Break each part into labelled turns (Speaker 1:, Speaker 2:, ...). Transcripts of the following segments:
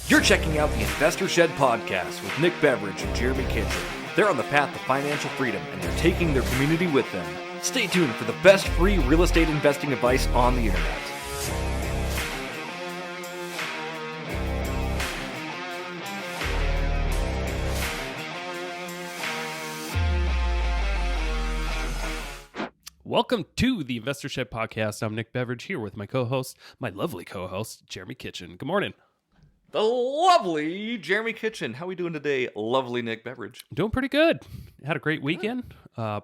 Speaker 1: You're checking out the Investor Shed podcast with Nick Beveridge and Jeremy Kitchen. They're on the path to financial freedom and they're taking their community with them. Stay tuned for the best free real estate investing advice on the internet.
Speaker 2: Welcome to the Investor Shed podcast. I'm Nick Beveridge here with my lovely co-host, Jeremy Kitchen. Good morning.
Speaker 1: The lovely Jeremy Kitchen. How are we doing today, lovely Nick Beveridge?
Speaker 2: Doing pretty good. Had a great weekend.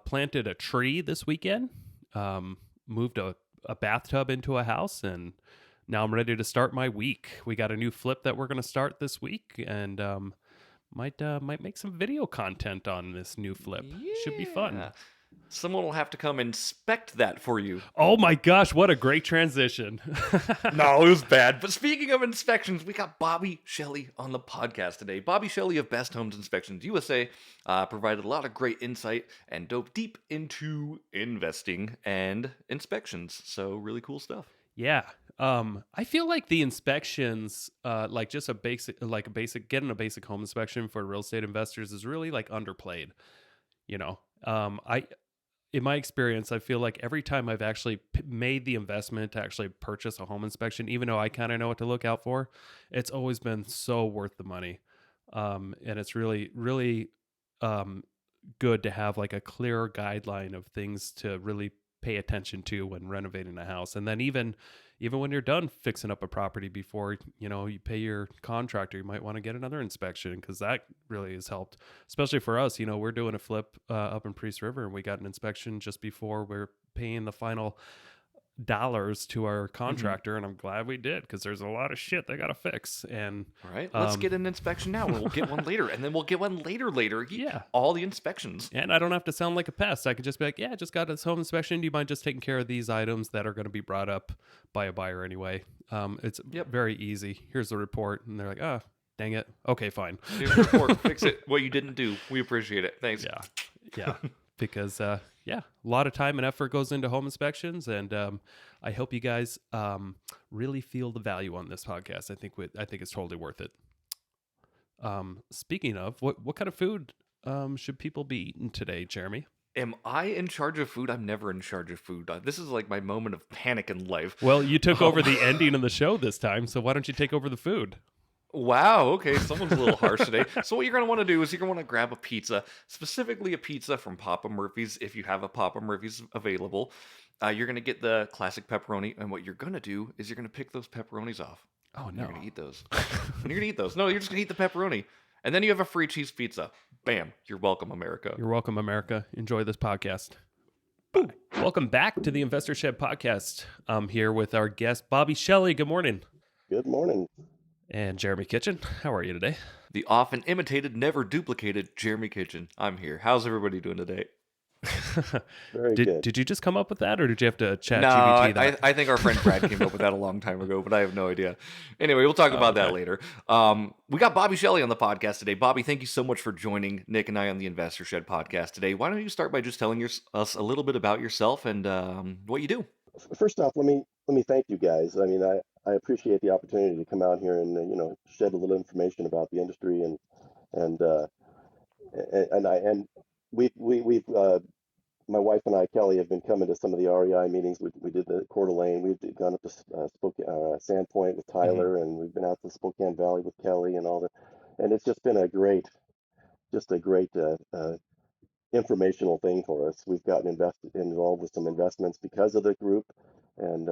Speaker 2: Planted a tree this weekend. Moved a bathtub into a house, and now I'm ready to start my week. We got a new flip that we're going to start this week, and might make some video content on this new flip.
Speaker 1: Yeah.
Speaker 2: Should be fun.
Speaker 1: Someone will have to come inspect that for you.
Speaker 2: Oh my gosh, what a great transition.
Speaker 1: No, it was bad. But speaking of inspections, we got Bobby Shelly on the podcast today. Bobby Shelly of Best Homes Inspections USA provided a lot of great insight and dove deep into investing and inspections. So really cool stuff.
Speaker 2: Yeah. I feel like the inspections, getting a basic home inspection for real estate investors is really like underplayed. You know, in my experience, I feel like every time I've actually made the investment to actually purchase a home inspection, even though I kind of know what to look out for, it's always been so worth the money. And it's really, really good to have like a clear guideline of things to really pay attention to when renovating a house. And then even when you're done fixing up a property, before you pay your contractor, you might want to get another inspection, because that really has helped, especially for us. We're doing a flip up in Priest River, and we got an inspection just before we're paying the final dollars to our contractor. And I'm glad we did, because there's a lot of shit they got to fix. And
Speaker 1: all right, let's get an inspection now, and we'll get one later, and then we'll get one later.
Speaker 2: Yeah, all
Speaker 1: the inspections.
Speaker 2: And I don't have to sound like a pest. I could just be like, yeah, just got this home inspection. Do you mind just taking care of these items that are going to be brought up by a buyer anyway? It's very easy. Here's the report. And they're like, oh, dang it. Okay, fine.
Speaker 1: Here's the report. Fix it. What you didn't do. We appreciate it. Thanks.
Speaker 2: Yeah. Because, a lot of time and effort goes into home inspections. And I hope you guys really feel the value on this podcast. I think it's totally worth it. Speaking of, what kind of food should people be eating today, Jeremy?
Speaker 1: Am I in charge of food? I'm never in charge of food. This is like my moment of panic in life.
Speaker 2: Well, you took over the ending of the show this time, so why don't you take over the food?
Speaker 1: Wow, okay, someone's a little harsh today. So what you're going to want to do is you're going to want to grab a pizza, specifically a pizza from Papa Murphy's, if you have a Papa Murphy's available. You're going to get the classic pepperoni, and what you're going to do is you're going to pick those pepperonis off.
Speaker 2: Oh, no.
Speaker 1: You're going to eat those. You're going to eat those. No, you're just going to eat the pepperoni. And then you have a free cheese pizza. Bam. You're welcome, America.
Speaker 2: You're welcome, America. Enjoy this podcast. Bye. Welcome back to the Investor Shed podcast. I'm here with our guest, Bobby Shelly. Good morning.
Speaker 3: Good morning.
Speaker 2: And Jeremy Kitchen. How are you today?
Speaker 1: The often imitated, never duplicated Jeremy Kitchen. I'm here. How's everybody doing today?
Speaker 3: Very good.
Speaker 2: Did you just come up with that, or did you have to chat
Speaker 1: No,
Speaker 2: GPT that?
Speaker 1: I think our friend Brad came up with that a long time ago, but I have no idea. Anyway, we'll talk about that later. We got Bobby Shelly on the podcast today. Bobby, thank you so much for joining Nick and I on the Investor Shed podcast today. Why don't you start by just telling us a little bit about yourself and what you do?
Speaker 3: First off, let me thank you guys. I mean, I appreciate the opportunity to come out here and shed a little information about the industry and we've my wife and I, Kelly, have been coming to some of the REI meetings. We did the Coeur d'Alene. We've gone up to Sandpoint with Tyler, and we've been out to Spokane Valley with Kelly and all that. And it's just been a great informational thing for us. We've gotten involved with some investments because of the group, and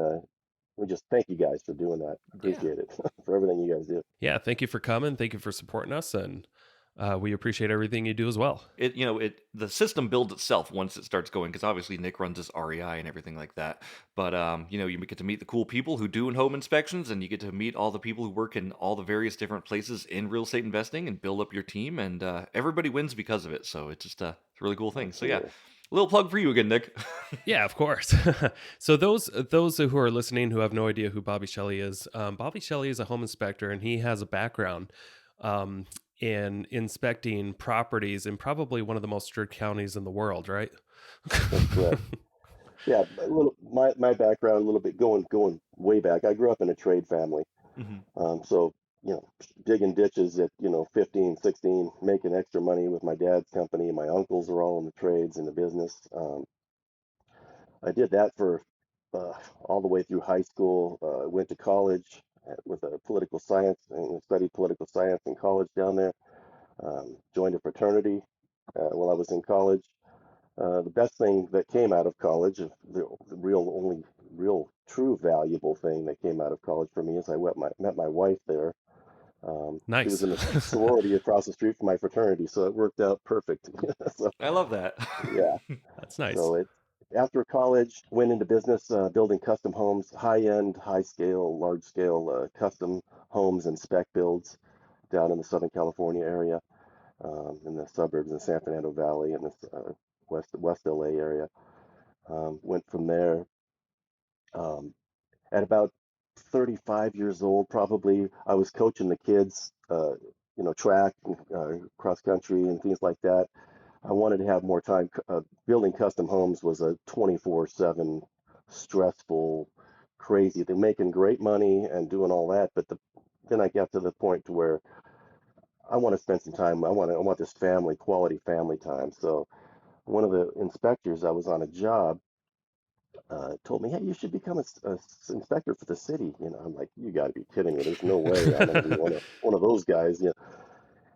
Speaker 3: we just thank you guys for doing that. Appreciate it for everything you guys do.
Speaker 2: Yeah, thank you for coming. Thank you for supporting us, and we appreciate everything you do as well.
Speaker 1: The system builds itself once it starts going, because obviously Nick runs his REI and everything like that. But you get to meet the cool people who do home inspections, and you get to meet all the people who work in all the various different places in real estate investing and build up your team, and everybody wins because of it. So it's just it's a really cool thing. So yeah. A little plug for you again, Nick.
Speaker 2: Yeah, of course. So those who are listening who have no idea who Bobby Shelly is, Bobby Shelly is a home inspector, and he has a background in inspecting properties in probably one of the most strict counties in the world, right?
Speaker 3: That's correct. Yeah, my background a little bit going way back. I grew up in a trade family, so digging ditches at, 15, 16, making extra money with my dad's company. My uncles are all in the trades in the business. I did that for uh, all the way through high school. Went to college with a political science and studied political science in college down there. Joined a fraternity while I was in college. The best thing that came out of college, the real only real true valuable thing that came out of college for me is I met my wife there. She was
Speaker 2: Nice.
Speaker 3: in the sorority across the street from my fraternity, so it worked out perfect. So
Speaker 1: I love that.
Speaker 3: yeah,
Speaker 2: That's nice.
Speaker 3: so it after college went into business building custom homes, high-end, high-scale, large-scale custom homes and spec builds down in the Southern California area, in the suburbs in San Fernando Valley and the West LA area. Went from there. Um, at about 35 years old, probably, I was coaching the kids, track, cross country, and things like that. I wanted to have more time. Building custom homes was a 24/7 stressful, crazy. They're making great money and doing all that, but then I got to the point to where I want to spend some time. I want this quality family time. So one of the inspectors, I was on a job, told me, "Hey, you should become a inspector for the city." I'm like, "You got to be kidding me! There's no way I'm going to be one of those guys."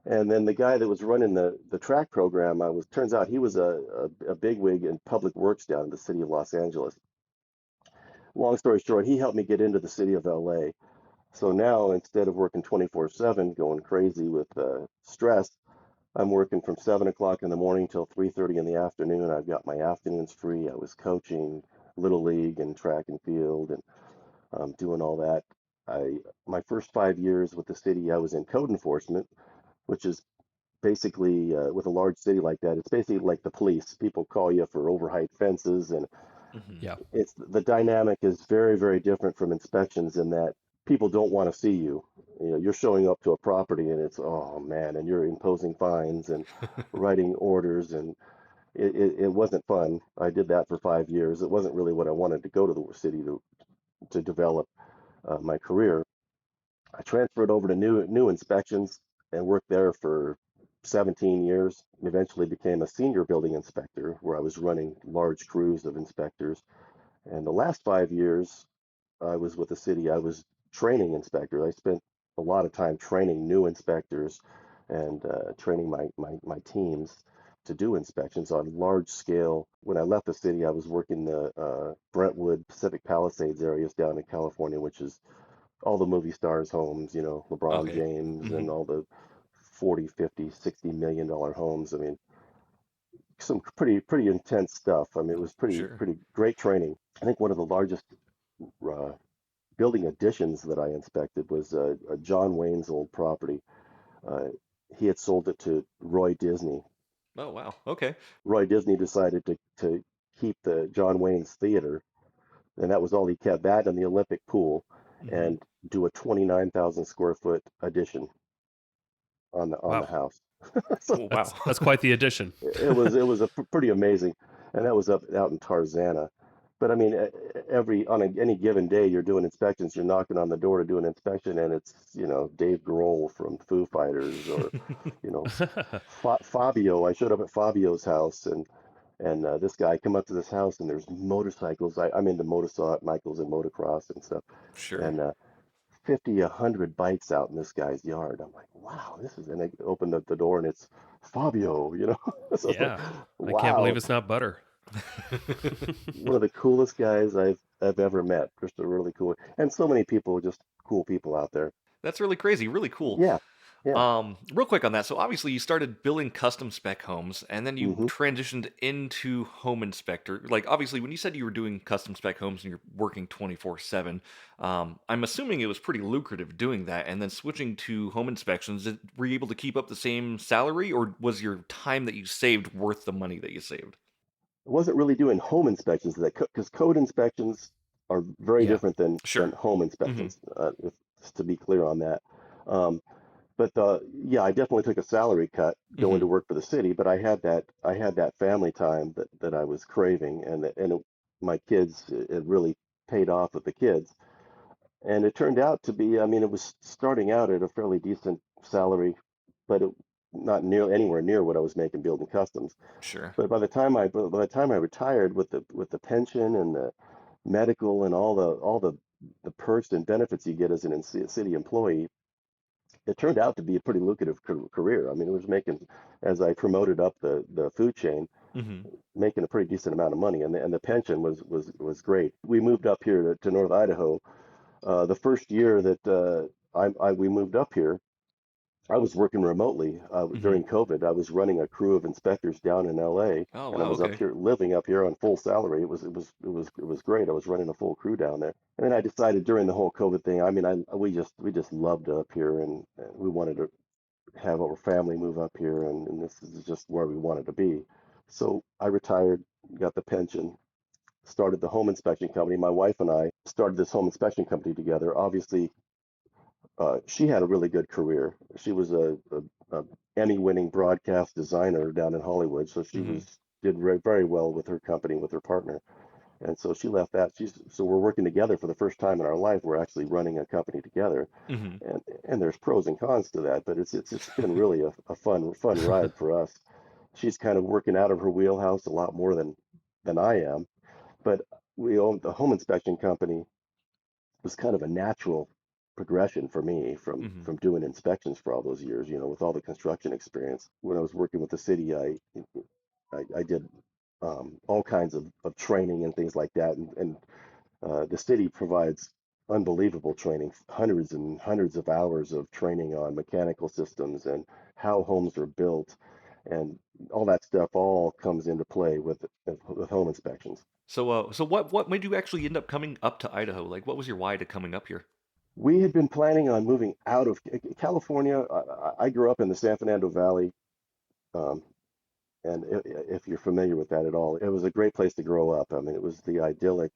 Speaker 3: And then the guy that was running the track program, turns out he was a bigwig in public works down in the city of Los Angeles. Long story short, he helped me get into the city of LA. So now instead of working 24/7, going crazy with stress, I'm working from 7 o'clock in the morning till 3:30 in the afternoon. I've got my afternoons free. I was coaching little league and track and field and doing all that. My first 5 years with the city, I was in code enforcement, which is basically with a large city like that, it's basically like the police. People call you for overheight fences, and
Speaker 1: Mhm.
Speaker 2: Yeah.
Speaker 3: it's the dynamic is very, very different from inspections in that people don't want to see you. You're showing up to a property and it's, oh man, and you're imposing fines and writing orders, and it wasn't fun. I did that for 5 years. It wasn't really what I wanted to go to the city to develop my career. I transferred over to new inspections and worked there for 17 years. Eventually became a senior building inspector where I was running large crews of inspectors. And the last 5 years I was with the city, I was training inspectors. I spent a lot of time training new inspectors and training my teams to do inspections on large scale. When I left the city, I was working the Brentwood, Pacific Palisades areas down in California, which is all the movie stars' homes, LeBron
Speaker 1: Okay.
Speaker 3: James
Speaker 1: Mhm.
Speaker 3: and all the 40, 50, $60 million homes. I mean, some pretty intense stuff. I mean, it was
Speaker 1: Sure.
Speaker 3: pretty great training. I think one of the largest uh, building additions that I inspected was John Wayne's old property. Uh, he had sold it to Roy Disney.
Speaker 1: Oh, wow. Okay.
Speaker 3: Roy Disney decided to keep the John Wayne's theater, and that was all he kept, that and the Olympic pool,
Speaker 1: Mhm.
Speaker 3: and do a 29,000 square foot addition on the
Speaker 2: Wow.
Speaker 3: house. So
Speaker 1: Oh, wow.
Speaker 2: That's quite the addition.
Speaker 3: it was pretty amazing, and that was up out in Tarzana. But I mean, any given day, you're doing inspections. You're knocking on the door to do an inspection, and it's Dave Grohl from Foo Fighters, or you know Fabio. I showed up at Fabio's house, and this guy come up to this house, and there's motorcycles. I'm into motorcycles and motocross and stuff,
Speaker 1: Sure.
Speaker 3: and 50, 100 bikes out in this guy's yard. I'm like, wow, and I opened up the door and it's Fabio. So it's like,
Speaker 2: Yeah. I can't believe
Speaker 3: wow,
Speaker 2: it's not butter.
Speaker 3: one of the coolest guys I've ever met. Just a really cool, and so many people, just cool people out there.
Speaker 1: That's really crazy, really cool.
Speaker 3: Yeah, yeah.
Speaker 1: Real quick on that. So obviously you started building custom spec homes and then you
Speaker 3: hmm
Speaker 1: transitioned into home inspector. Like obviously when you said you were doing custom spec homes and you're working 24/7, I'm assuming it was pretty lucrative doing that and then switching to home inspections. Were you able to keep up the same salary or was your time that you saved worth the money that you saved?
Speaker 3: I wasn't really doing home inspections because code inspections are very
Speaker 2: Yeah.
Speaker 3: different than
Speaker 1: Sure.
Speaker 3: home
Speaker 1: Hmm.
Speaker 3: inspections. Just to be clear on that. Um, But yeah, I definitely took a salary cut going
Speaker 1: Hmm.
Speaker 3: to work for the city, but I had that family time that I was craving, and my kids, it really paid off with the kids. And it turned out to be, I mean, it was starting out at a fairly decent salary, but not near anywhere near what I was making building customs.
Speaker 1: Sure.
Speaker 3: But by the time I retired with the pension and the medical and all the perks and benefits you get as an city employee, it turned out to be a pretty lucrative career. I mean, it was making, as I promoted up the food chain,
Speaker 1: Hmm.
Speaker 3: making a pretty decent amount of money, and the pension was great. We moved up here to North Idaho. The first year that we moved up here, I was working remotely
Speaker 1: Hmm.
Speaker 3: during COVID. I was running a crew of inspectors down in LA,
Speaker 1: Oh
Speaker 3: and I
Speaker 1: wow.
Speaker 3: was up
Speaker 1: Okay.
Speaker 3: here living up here on full salary. It was great. I was running a full crew down there. And then I decided during the whole COVID thing, I mean, we just loved up here, and we wanted to have our family move up here, and this is just where we wanted to be. So I retired, got the pension, started the home inspection company. My wife and I started this home inspection company together. Obviously, she had a really good career. She was a Emmy-winning broadcast designer down in Hollywood, so she
Speaker 1: Hmm.
Speaker 3: was did very well with her company with her partner. And so she left that. So we're working together for the first time in our life. We're actually running a company together,
Speaker 1: Hmm.
Speaker 3: and there's pros and cons to that, but it's been really a fun ride for us. She's kind of working out of her wheelhouse a lot more than I am, but we own the home inspection company was kind of a natural progression for me
Speaker 1: Hmm.
Speaker 3: from doing inspections for all those years, you know, with all the construction experience. When I was working with the city, I did all kinds of training and things like that, and the city provides unbelievable training, hundreds and hundreds of hours of training on mechanical systems and how homes are built, and all that stuff all comes into play with home inspections.
Speaker 1: So what made you actually end up coming up to Idaho? Like, what was your why to coming up here?
Speaker 3: We had been planning on moving out of California. I grew up in the San Fernando Valley, um, and if you're familiar with that at all, it was a great place to grow up. I mean, it was the idyllic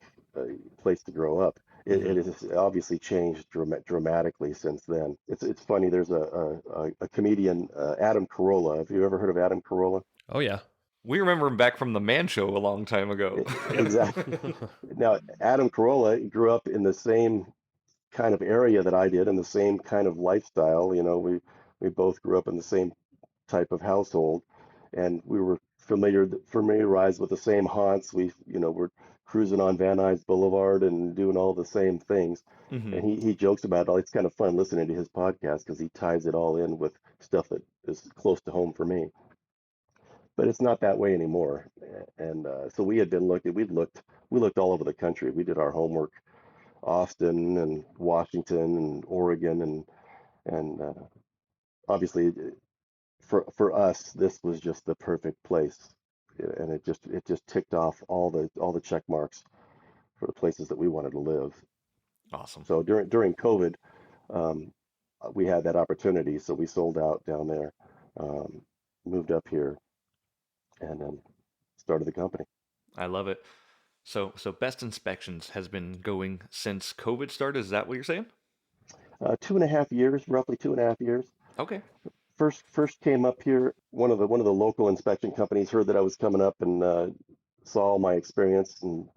Speaker 3: place to grow up. It
Speaker 1: Hmm.
Speaker 3: has obviously changed dramatically since then. It's funny. There's a comedian, Adam Carolla. Have you ever heard of Adam Carolla?
Speaker 2: Oh yeah.
Speaker 1: We remember him back from the Man Show a long time ago.
Speaker 2: Yep.
Speaker 3: Exactly. Now, Adam Carolla grew up in the same kind of area that I did and the same kind of lifestyle. You know, we both grew up in the same type of household, and we were familiarized with the same haunts. We're cruising on Van Nuys Boulevard and doing all the same things.
Speaker 1: Hmm.
Speaker 3: And he jokes about it all. It's kind of fun listening to his podcast because he ties it all in with stuff that is close to home for me. But it's not that way anymore. And so we had been looking. We looked all over the country. We did our homework: Austin and Washington and Oregon, and obviously for us, this was just the perfect place, and it just ticked off all the check marks for the places that we wanted to live.
Speaker 1: Awesome.
Speaker 3: So during COVID, um, we had that opportunity, so we sold out down there, um, moved up here, and then started the company.
Speaker 1: I love it. So Best Inspections has been going since COVID started. Is that what you're saying?
Speaker 3: 2.5 years, roughly 2.5 years.
Speaker 1: Okay.
Speaker 3: First came up here. One of the local inspection companies heard that I was coming up and saw all my experience, and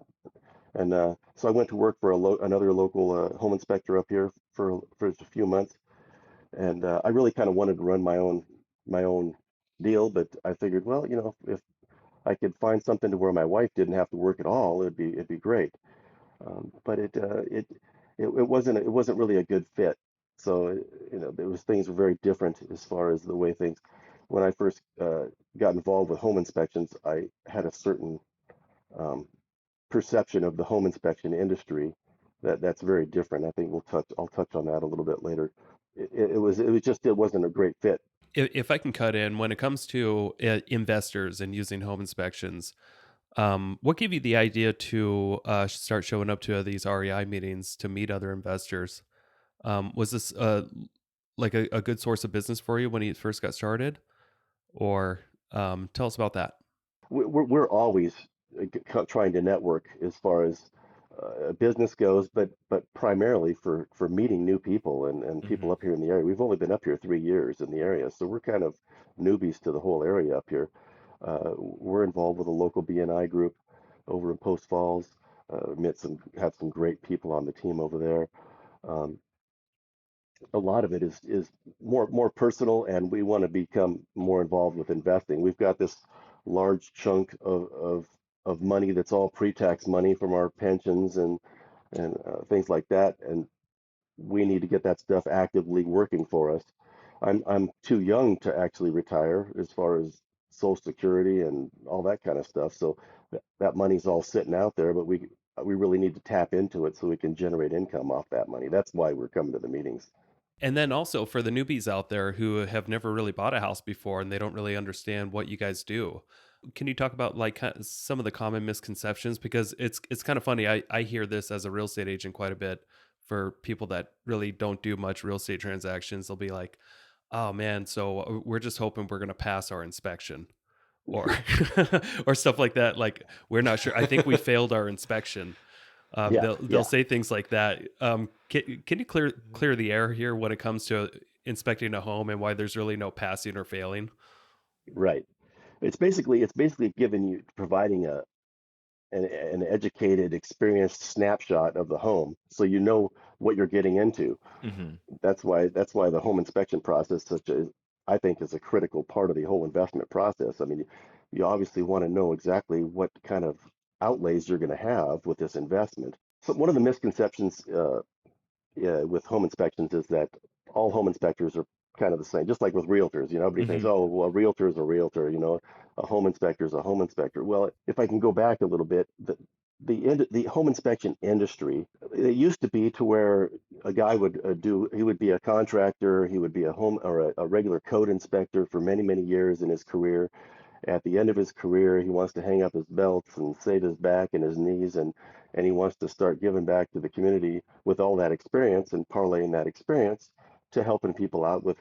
Speaker 3: so I went to work for another local home inspector up here for a few months, and I really kind of wanted to run my own deal, but I figured, well, you know, if I could find something to where my wife didn't have to work at all, it'd be great. But it wasn't really a good fit. So you know, there was things were very different as far as the way things. When I first got involved with home inspections, I had a certain um, perception of the home inspection industry that's very different. I think I'll touch on that a little bit later. It was just it wasn't a great fit.
Speaker 2: If I can cut in, when it comes to investors and using home inspections, what gave you the idea to start showing up to these REI meetings to meet other investors? Was this like a good source of business for you when you first got started? Or tell us about that.
Speaker 3: We're always trying to network as far as business goes, but primarily for meeting new people and people
Speaker 1: Hmm.
Speaker 3: up here in the area. We've only been up here 3 years in the area, so we're kind of newbies to the whole area up here. We're involved with a local BNI group over in Post Falls. Met some Have some great people on the team over there. Um, a lot of it is more personal, and we want to become more involved with investing. We've got this large chunk of money that's all pre-tax money from our pensions and things like that, and we need to get that stuff actively working for us. I'm too young to actually retire as far as Social Security and all that kind of stuff. So that money's all sitting out there, but we really need to tap into it so we can generate income off that money. That's why we're coming to the meetings.
Speaker 2: And then also for the newbies out there who have never really bought a house before and they don't really understand what you guys do. Can you talk about like some of the common misconceptions? Because it's kind of funny. I hear this as a real estate agent quite a bit for people that really don't do much real estate transactions. They'll be like, "Oh man, so we're just hoping we're going to pass our inspection," or or stuff like that. Like we're not sure. I think we failed our inspection.
Speaker 3: Yeah,
Speaker 2: They'll
Speaker 3: yeah,
Speaker 2: say things like that. Can you clear the air here when it comes to inspecting a home and why there's really no passing or failing?
Speaker 3: right. It's basically giving you providing an educated, experienced snapshot of the home, so you know what you're getting into.
Speaker 1: Hmm.
Speaker 3: That's why the home inspection process, such as I think, is a critical part of the whole investment process. I mean, you obviously want to know exactly what kind of outlays you're going to have with this investment. So one of the misconceptions with home inspections is that all home inspectors are kind of the same, just like with realtors. Everybody thinks,
Speaker 1: Hmm.
Speaker 3: oh, well, a realtor is a realtor. A home inspector is a home inspector. Well, if I can go back a little bit, the home inspection industry, it used to be to where a guy would he would be a contractor, he would be a home or a regular code inspector for many, many years in his career. At the end of his career, he wants to hang up his belts and save his back and his knees, and he wants to start giving back to the community with all that experience and parlaying that experience to helping people out with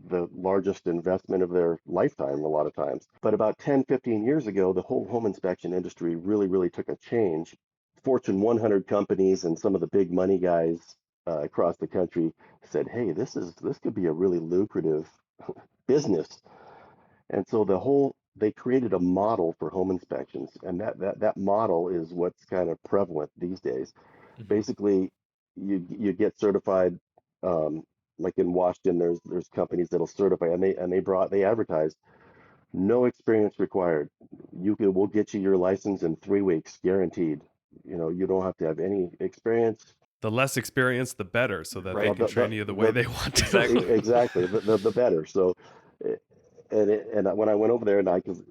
Speaker 3: the largest investment of their lifetime a lot of times. But about 10, 15 years ago, the whole home inspection industry really, really took a change. Fortune 100 companies and some of the big money guys across the country said, "Hey, this could be a really lucrative business." And so they created a model for home inspections, and that model is what's kind of prevalent these days.
Speaker 1: Hmm.
Speaker 3: Basically, you get certified, um, like in Washington, there's companies that'll certify, and they advertise no experience required. We'll get you your license in 3 weeks, guaranteed. You don't have to have any experience.
Speaker 2: The less experience, the better, so that they
Speaker 3: Well,
Speaker 1: Right.
Speaker 2: can
Speaker 3: the
Speaker 2: train you the way
Speaker 3: the,
Speaker 2: they want
Speaker 1: Exactly.
Speaker 2: to.
Speaker 3: exactly the better. So, eh, and when I went over there, and because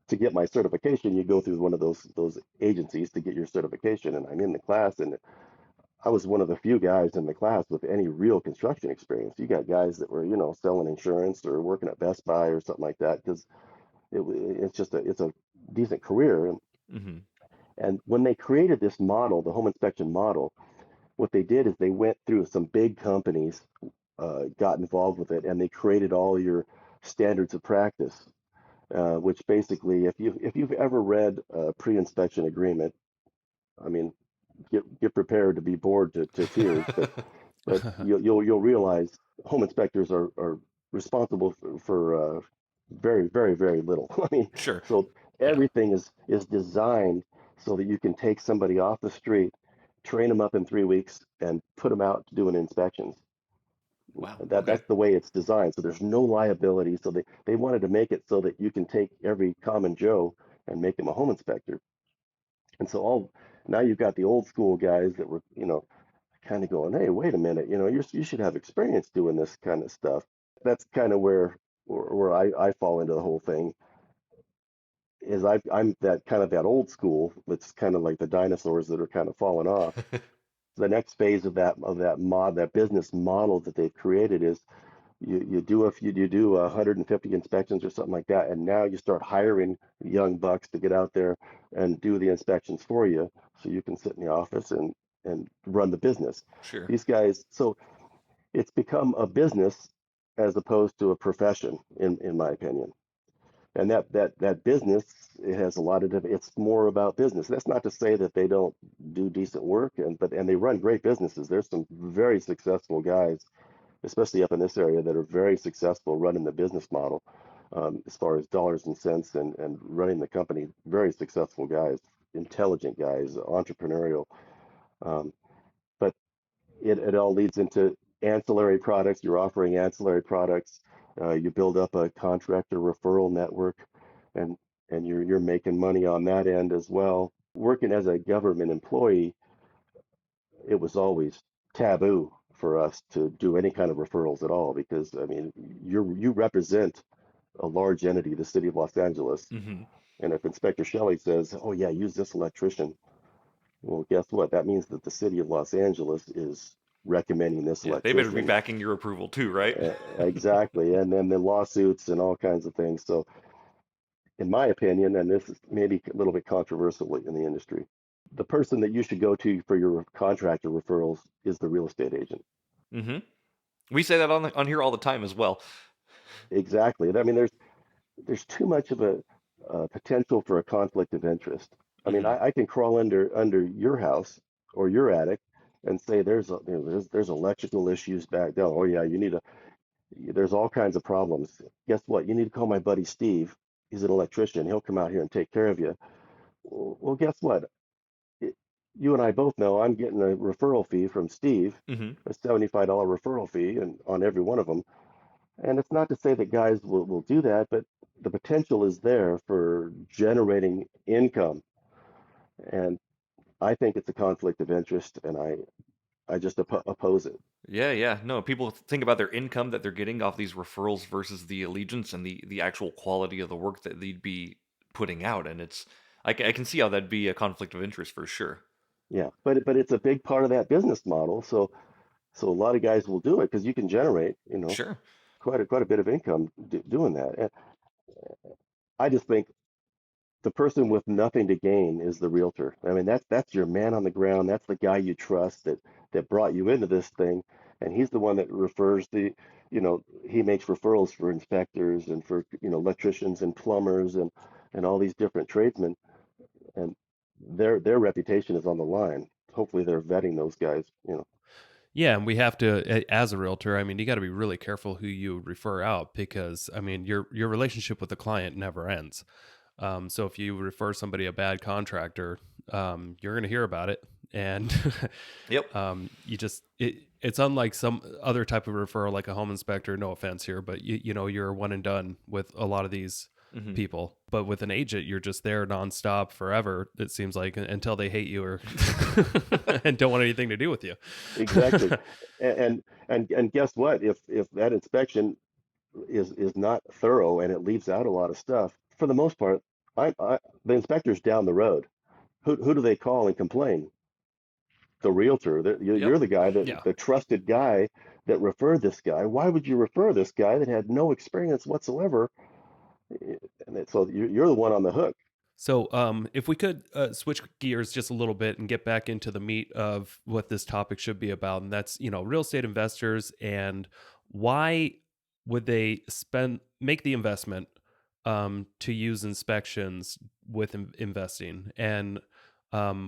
Speaker 3: to get my certification, you go through one of those agencies to get your certification, and I'm in the class, and I was one of the few guys in the class with any real construction experience. You got guys that were, selling insurance or working at Best Buy or something like that, because it's a decent career.
Speaker 1: Hmm.
Speaker 3: And when they created this model, the home inspection model, what they did is they went through some big companies, got involved with it, and they created all your standards of practice, which basically, if you've ever read a pre-inspection agreement, I mean, get prepared to be bored to tears, but you'll realize home inspectors are responsible for very, very, very little. I mean,
Speaker 1: Sure.
Speaker 3: so
Speaker 2: Yeah.
Speaker 3: everything is designed so that you can take somebody off the street, train them up in 3 weeks, and put them out doing inspections.
Speaker 1: Wow. Okay.
Speaker 3: That's the way it's designed. So there's no liability. So they wanted to make it so that you can take every common Joe and make him a home inspector. And so all now you've got the old school guys that were, kind of going, hey, wait a minute, you should have experience doing this kind of stuff. That's kind of where I fall into the whole thing. Is I'm that kind of that old school. That's kind of like the dinosaurs that are kind of falling off. The next phase of that business model that they've created is you do 150 inspections or something like that, and now you start hiring young bucks to get out there and do the inspections for you, so you can sit in the office and run the business.
Speaker 1: Sure.
Speaker 3: These guys, so it's become a business as opposed to a profession, in my opinion. And that business, it has a lot of it's more about business. That's not to say that they don't do decent work, and they run great businesses. There's some very successful guys, especially up in this area, that are very successful running the business model, as far as dollars and cents and running the company. Very successful guys, intelligent guys, entrepreneurial. Um, but it all leads into ancillary products. You're offering ancillary products. You build up a contractor referral network, and you're making money on that end as well. Working as a government employee, it was always taboo for us to do any kind of referrals at all because I mean you represent a large entity, the city of Los Angeles,
Speaker 1: Hmm.
Speaker 3: and if Inspector Shelley says, "Oh yeah, use this electrician," well, guess what? That means that the city of Los Angeles is recommending this
Speaker 1: Yeah, they better be
Speaker 3: electrician.
Speaker 1: backing your approval too, right?
Speaker 3: Exactly, and then the lawsuits and all kinds of things. So, in my opinion, and this is maybe a little bit controversial in the industry, the person that you should go to for your contractor referrals is the real estate agent.
Speaker 1: Hmm. We say that on here all the time as well.
Speaker 3: Exactly. I mean, there's too much of a potential for a conflict of interest. I mean,
Speaker 1: Hmm.
Speaker 3: I can crawl under your house or your attic and say there's electrical issues back there. Oh yeah, you need a there's all kinds of problems. Guess what? You need to call my buddy Steve. He's an electrician. He'll come out here and take care of you. Well, guess what? It, you and I both know I'm getting a referral fee from Steve,
Speaker 1: Hmm.
Speaker 3: a $75 referral fee, and on every one of them. And it's not to say that guys will do that, but the potential is there for generating income. And I think it's a conflict of interest, and I just oppose it.
Speaker 1: Yeah, yeah. No, people think about their income that they're getting off these referrals versus the allegiance and the actual quality of the work that they'd be putting out, and I can see how that'd be a conflict of interest for sure.
Speaker 3: Yeah, but it's a big part of that business model. So a lot of guys will do it because you can generate,
Speaker 1: Sure.
Speaker 3: quite a bit of income doing that. And I just think the person with nothing to gain is the realtor. I mean, that's your man on the ground. That's the guy you trust that brought you into this thing, and he's the one that refers he makes referrals for inspectors and for electricians and plumbers and all these different tradesmen, and their reputation is on the line. Hopefully, they're vetting those guys.
Speaker 2: Yeah, and we have to, as a realtor, I mean, you got to be really careful who you refer out because, I mean, your relationship with the client never ends. So if you refer somebody a bad contractor, you're going to hear about it, and
Speaker 1: Yep.
Speaker 2: it's unlike some other type of referral, like a home inspector. No offense here, but you're one and done with a lot of these
Speaker 1: Hmm.
Speaker 2: people. But with an agent, you're just there nonstop forever. It seems like until they hate you or and don't want anything to do with you.
Speaker 3: Exactly. And guess what? If that inspection is not thorough and it leaves out a lot of stuff, for the most part, the inspector's down the road. Who do they call and complain? The realtor.
Speaker 1: Yep.
Speaker 3: You're the guy
Speaker 2: Yeah.
Speaker 3: the trusted guy that referred this guy. Why would you refer this guy that had no experience whatsoever? So you're the one on the hook.
Speaker 2: So, if we could switch gears just a little bit and get back into the meat of what this topic should be about, and that's real estate investors and why would they make the investment to use inspections with investing? And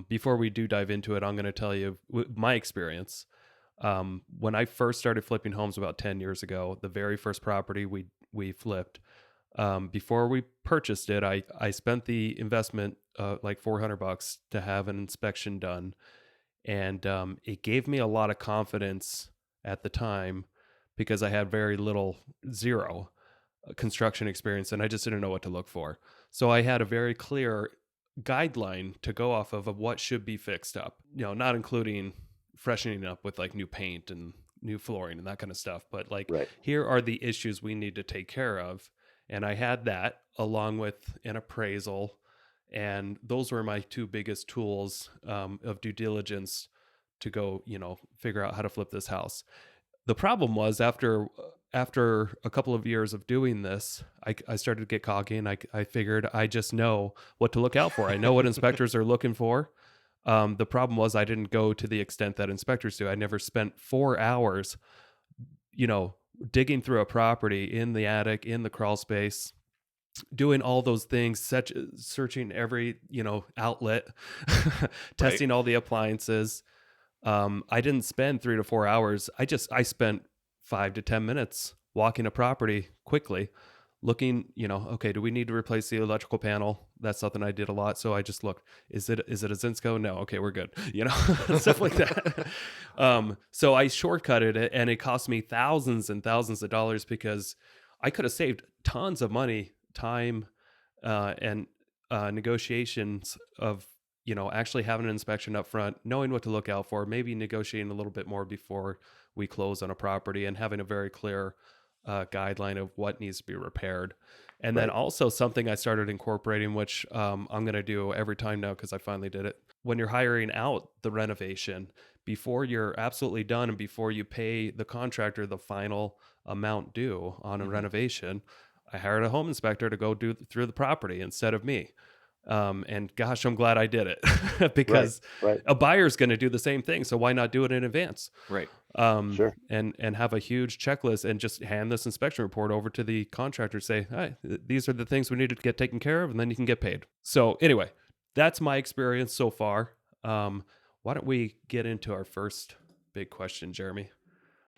Speaker 2: before we do dive into it, I'm going to tell you my experience. When I first started flipping homes about 10 years ago, the very first property we flipped, before we purchased it, I spent the investment like $400 to have an inspection done, and it gave me a lot of confidence at the time because I had very little, zero construction experience, and I just didn't know what to look for. So I had a very clear guideline to go off of what should be fixed up. Not including freshening up with like new paint and new flooring and that kind of stuff, but like
Speaker 3: Right.
Speaker 2: here are the issues we need to take care of. And I had that along with an appraisal. And those were my two biggest tools of due diligence to go, figure out how to flip this house. The problem was after a couple of years of doing this, I started to get cocky, and I figured I just know what to look out for. I know what inspectors are looking for. The problem was I didn't go to the extent that inspectors do. I never spent 4 hours, you know, digging through a property in the attic, in the crawl space, doing all those things, such searching every outlet,
Speaker 1: Right.
Speaker 2: testing all the appliances. I didn't spend 3 to 4 hours. I spent 5 to 10 minutes walking a property quickly, looking, okay, do we need to replace the electrical panel? That's something I did a lot. So I just looked, is it a Zinsco? No. Okay, we're good. Stuff like that. So I shortcutted it and it cost me thousands and thousands of dollars because I could have saved tons of money, time, and negotiations of, actually having an inspection up front, knowing what to look out for, maybe negotiating a little bit more before we close on a property and having a very clear guideline of what needs to be repaired. And then
Speaker 3: Right.
Speaker 2: also something I started incorporating, which I'm going to do every time now because I finally did it. When you're hiring out the renovation, before you're absolutely done and before you pay the contractor the final amount due on a
Speaker 1: Mhm.
Speaker 2: renovation, I hired a home inspector to go do through the property instead of me. And gosh, I'm glad I did it
Speaker 3: Right.
Speaker 2: because
Speaker 3: Right.
Speaker 2: a buyer's going to do the same thing. So why not do it in advance?
Speaker 1: Right.
Speaker 3: Sure.
Speaker 2: And have a huge checklist and just hand this inspection report over to the contractor. Say, hey, these are the things we need to get taken care of, and then you can get paid. So anyway, that's my experience so far. Why don't we get into our first big question, Jeremy?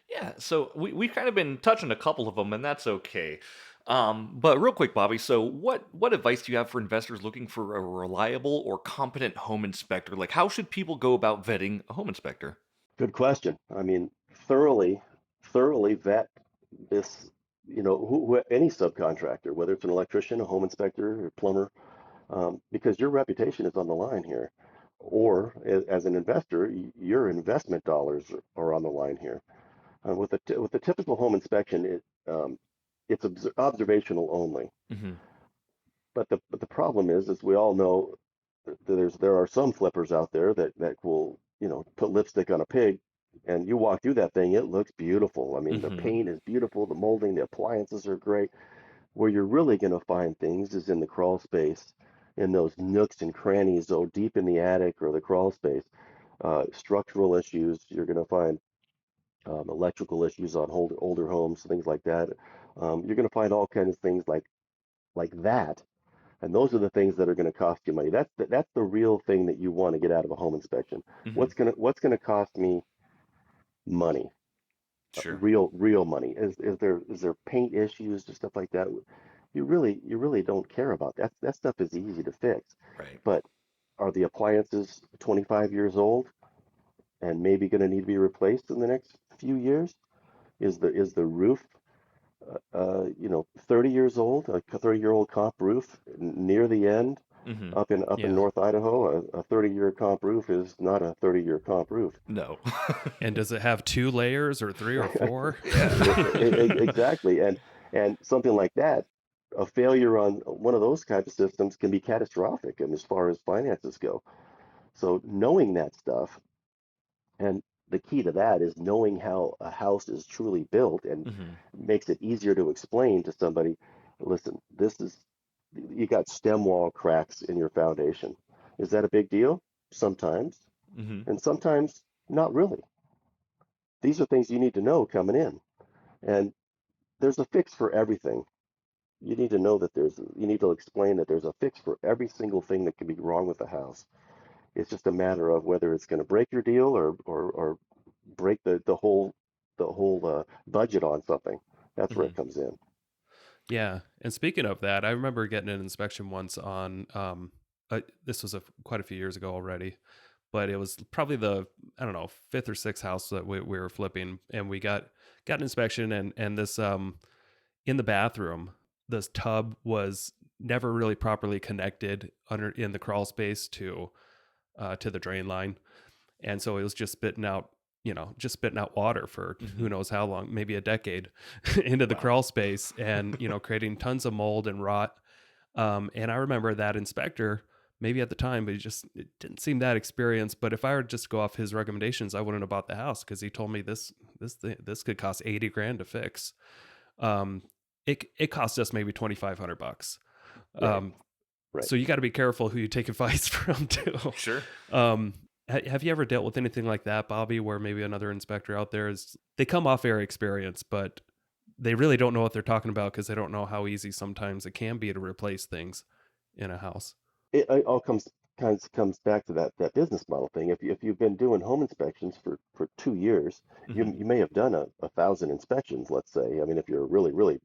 Speaker 1: Yeah, so we've kind of been touching a couple of them, and that's okay. But real quick, Bobby. So what advice do you have for investors looking for a reliable or competent home inspector? Like, how should people go about vetting a home inspector?
Speaker 3: Good question. I mean, thoroughly vet this, any subcontractor, whether it's an electrician, a home inspector, or plumber, because your reputation is on the line here. Or as an investor, your investment dollars are on the line here. With the typical home inspection, it's observational only.
Speaker 1: Hmm.
Speaker 3: But the problem is, as we all know, there are some flippers out there that will, put lipstick on a pig, and you walk through that thing, it looks beautiful. I mean, the
Speaker 1: Hmm.
Speaker 3: paint is beautiful, the molding, the appliances are great. Where you're really going to find things is in the crawl space, in those nooks and crannies, so deep in the attic or the crawl space. Structural issues, you're going to find electrical issues on older homes, things like that. You're going to find all kinds of things like that, and those are the things that are going to cost you money. That's the real thing that you want to get out of a home inspection.
Speaker 1: Hmm.
Speaker 3: What's gonna cost me money?
Speaker 1: Sure.
Speaker 3: Real money. Is there paint issues or stuff like that? You really don't care about that. That stuff is easy to fix.
Speaker 1: Right.
Speaker 3: But are the appliances 25 years old and maybe going to need to be replaced in the next few years? Is the roof 30 years old, a 30-year-old comp roof near the end
Speaker 1: Hmm.
Speaker 3: up in
Speaker 2: Yeah.
Speaker 3: North Idaho? A 30-year comp roof is not a 30-year comp roof.
Speaker 1: No.
Speaker 2: And does it have two layers or three or four?
Speaker 1: Yeah.
Speaker 3: Exactly. And something like that, a failure on one of those kinds of systems can be catastrophic, and as far as finances go. So knowing that stuff, and the key to that is knowing how a house is truly built, and
Speaker 1: Hmm.
Speaker 3: makes it easier to explain to somebody, listen, you got stem wall cracks in your foundation. Is that a big deal? Sometimes,
Speaker 1: Hmm.
Speaker 3: and sometimes not really. These are things you need to know coming in. And there's a fix for everything. You need to know that you need to explain that there's a fix for every single thing that can be wrong with the house. It's just a matter of whether it's going to break your deal or break the whole budget on something. That's where
Speaker 1: Hmm.
Speaker 3: it comes in.
Speaker 2: Yeah, and speaking of that, I remember getting an inspection once on this was quite a few years ago already, but it was probably the, I don't know, fifth or sixth house that we were flipping, and we got an inspection, and this in the bathroom, this tub was never really properly connected under in the crawl space to the drain line, and so it was just spitting out water for
Speaker 1: Hmm.
Speaker 2: who knows how long, maybe a decade into the
Speaker 1: Wow.
Speaker 2: crawl space, and creating tons of mold and rot. And I remember that inspector, maybe at the time, but it didn't seem that experienced. But if I were to just go off his recommendations, I wouldn't have bought the house because he told me this could cost 80 grand to fix. Um, it cost us maybe 2,500 bucks.
Speaker 3: Right,
Speaker 2: Um,
Speaker 3: right.
Speaker 2: so you got to be careful who you take advice from too.
Speaker 1: Sure.
Speaker 2: Um, have you ever dealt with anything like that, Bobby, where maybe another inspector out there they come off very experienced, but they really don't know what they're talking about because they don't know how easy sometimes it can be to replace things in a house.
Speaker 3: It all comes back to that business model thing. If you've been doing home inspections for 2 years, you
Speaker 1: Hmm.
Speaker 3: you may have done a thousand inspections, let's say. I mean, if you're a really really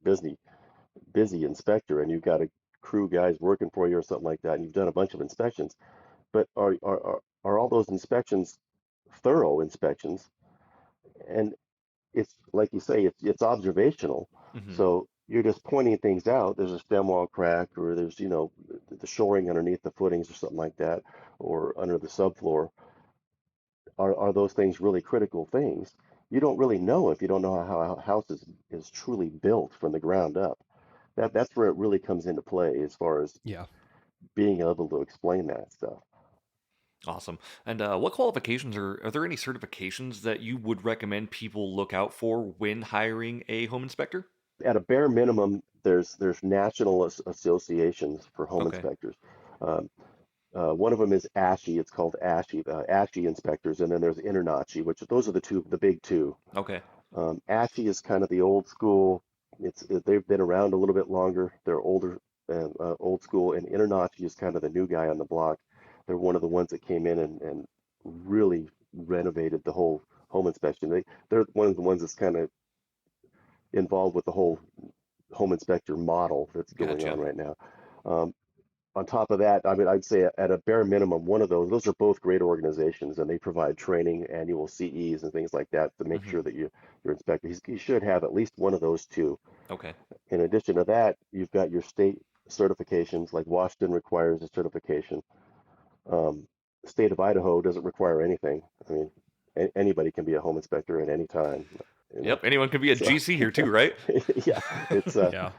Speaker 3: busy inspector and you've got a crew guys working for you or something like that, and you've done a bunch of inspections, but are all those inspections thorough inspections? And it's like you say, it's observational.
Speaker 1: Hmm.
Speaker 3: So you're just pointing things out. There's a stem wall crack, or there's, the shoring underneath the footings or something like that, or under the subfloor. Are those things really critical things? You don't really know if you don't know how a house is truly built from the ground up. That's where it really comes into play as far as
Speaker 2: Yeah.
Speaker 3: being able to explain that stuff.
Speaker 1: Awesome. And what qualifications are there any certifications that you would recommend people look out for when hiring a home inspector?
Speaker 3: At a bare minimum, there's national associations for home
Speaker 1: Okay.
Speaker 3: inspectors. Um, one of them is ASHI. It's called ASHI, ASHI inspectors, and then there's INTERNACHI, which those are the big two.
Speaker 1: Okay.
Speaker 3: ASHI is kind of the old school. They've been around a little bit longer. They're older and old school, and INTERNACHI is kind of the new guy on the block. They're one of the ones that came in and really renovated the whole home inspection. They're one of the ones that's kind of involved with the whole home inspector model that's going on
Speaker 1: Gotcha.
Speaker 3: right now. Um, on top of that, I mean, I'd say at a bare minimum, one of those are both great organizations, and they provide training, annual CEs, and things like that to make
Speaker 1: Hmm.
Speaker 3: sure that your inspector, you should have at least one of those two.
Speaker 1: Okay.
Speaker 3: In addition to that, you've got your state certifications, like Washington requires a certification. Um, the state of Idaho doesn't require anything. I mean, anybody can be a home inspector at any time, you know.
Speaker 1: Yep. Anyone can be a
Speaker 3: So,
Speaker 1: GC here too, right?
Speaker 3: yeah, it's
Speaker 2: Yeah.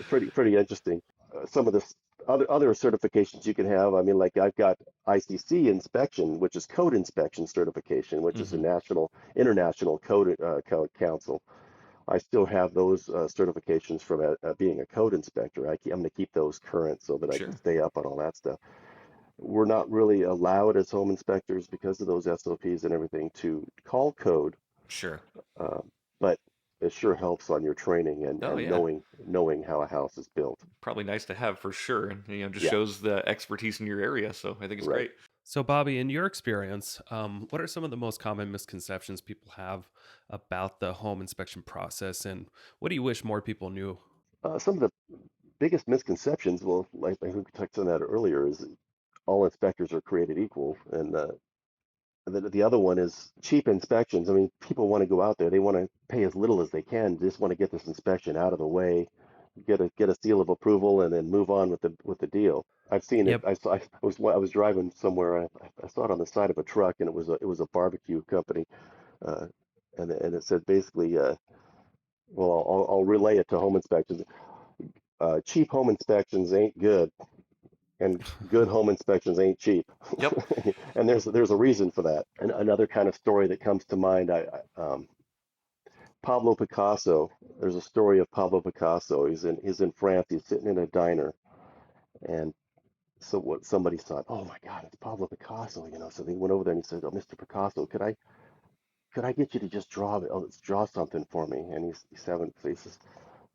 Speaker 3: pretty interesting. Some of the other certifications you can have. I mean, like I've got ICC inspection, which is code inspection certification, which is a
Speaker 1: Hmm.
Speaker 3: national international code council. I still have those certifications from being a code inspector. I'm going to keep those current so that I can
Speaker 1: Sure.
Speaker 3: stay up on all that stuff. We're not really allowed as home inspectors because of those SOPs and everything to call code,
Speaker 1: Sure.
Speaker 3: uh, but it sure helps on your training and,
Speaker 1: Oh
Speaker 3: and
Speaker 1: yeah.
Speaker 3: knowing how a house is built.
Speaker 1: Probably nice to have for sure, and just
Speaker 3: Yeah,
Speaker 1: shows the expertise in your area. So I think it's
Speaker 3: right.
Speaker 1: great.
Speaker 2: So, Bobby, in your experience, what are some of the most common misconceptions people have about the home inspection process, and what do you wish more people knew?
Speaker 3: Some of the biggest misconceptions, well, like we touched on that earlier, is all inspectors are created equal, and the other one is cheap inspections. I mean, people want to go out there, they want to pay as little as they can, just want to get this inspection out of the way, get a seal of approval, and then move on with the deal. I've seen it.
Speaker 2: Yep.
Speaker 3: I was driving somewhere. I saw it on the side of a truck, and it was a barbecue company, uh, and it said basically, well, I'll relay it to home inspections. Cheap home inspections ain't good, and good home inspections ain't cheap.
Speaker 1: Yep.
Speaker 3: And there's a reason for that. And another kind of story that comes to mind, Pablo Picasso. There's a story of Pablo Picasso. He's in France. He's sitting in a diner, and so what somebody thought, oh my God, it's Pablo Picasso, So they went over there and he said, oh, Mr. Picasso, could I get you to just draw something for me? And he's having, so he says,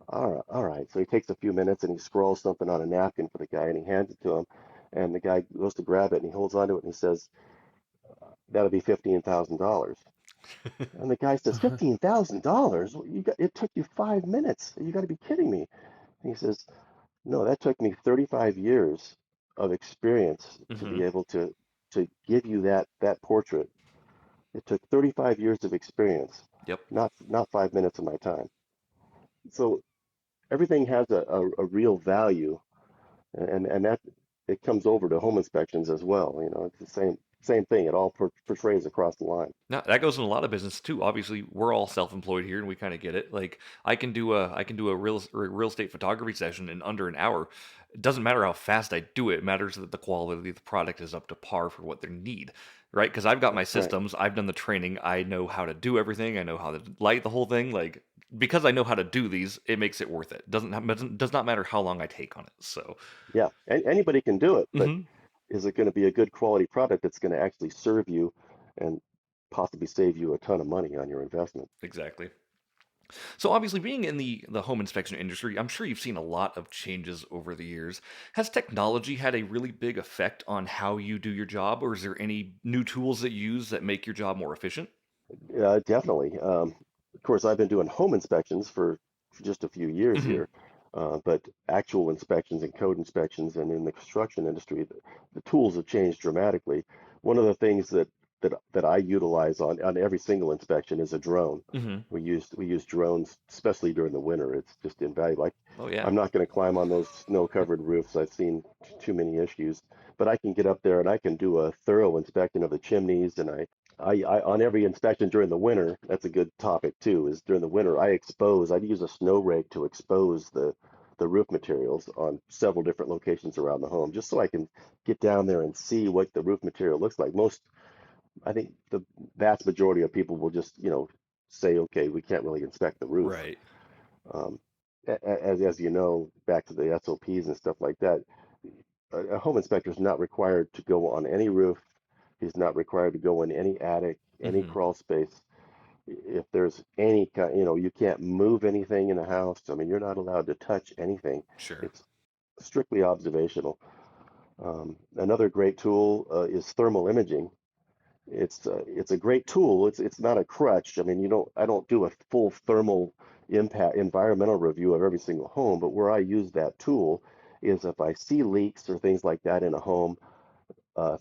Speaker 3: all right, all right. So he takes a few minutes and he scrawls something on a napkin for the guy and he hands it to him. And the guy goes to grab it and he holds onto it and he says, that'll be $15,000. And the guy says, $15,000? It took you 5 minutes. You got to be kidding me. And he says, no, that took me 35 years of experience to
Speaker 1: Hmm.
Speaker 3: be able to give you that portrait. It took 35 years of experience,
Speaker 1: Yep.
Speaker 3: not 5 minutes of my time. So everything has a real value, and that it comes over to home inspections as well. It's the same thing. It all portrays across the line.
Speaker 1: No, that goes in a lot of business too. Obviously, we're all self-employed here, and we kind of get it. Like, I can do a real estate photography session in under an hour. It doesn't matter how fast I do it. It matters that the quality of the product is up to par for what they need, right? Because I've got my
Speaker 3: That's right.
Speaker 1: systems. I've done the training. I know how to do everything. I know how to light the whole thing. Like, because I know how to do these, it makes it worth it. Does not matter how long I take on it. So,
Speaker 3: Yeah, anybody can do it, but
Speaker 1: mhm,
Speaker 3: is it going to be a good quality product that's going to actually serve you and possibly save you a ton of money on your investment?
Speaker 1: exactly. So obviously, being in the home inspection industry, I'm sure you've seen a lot of changes over the years. Has technology had a really big effect on how you do your job, or is there any new tools that you use that make your job more efficient?
Speaker 3: Definitely. Of course, I've been doing home inspections for just a few years
Speaker 1: Hmm.
Speaker 3: here. But actual inspections and code inspections and in the construction industry, the tools have changed dramatically. One of the things that I utilize on every single inspection is a drone.
Speaker 1: Hmm.
Speaker 3: We use drones, especially during the winter. It's just invaluable.
Speaker 1: Oh yeah.
Speaker 3: I'm not going to climb on those snow-covered roofs. I've seen too many issues, but I can get up there and I can do a thorough inspection of the chimneys. And I on every inspection during the winter, that's a good topic too, is during the winter I use a snow rake to expose the roof materials on several different locations around the home, just so I can get down there and see what the roof material looks like. I think the vast majority of people will just, say, okay, we can't really inspect the roof.
Speaker 1: Right.
Speaker 3: Um, as you know, back to the SOPs and stuff like that, a home inspector is not required to go on any roof. He's not required to go in any attic, any
Speaker 1: Hmm.
Speaker 3: crawl space. If there's any kind, you can't move anything in the house. I mean, you're not allowed to touch anything.
Speaker 1: Sure.
Speaker 3: It's strictly observational. Another great tool is thermal imaging. It's a great tool. It's not a crutch. I mean, I don't do a full thermal impact environmental review of every single home, but where I use that tool is if I see leaks or things like that in a home,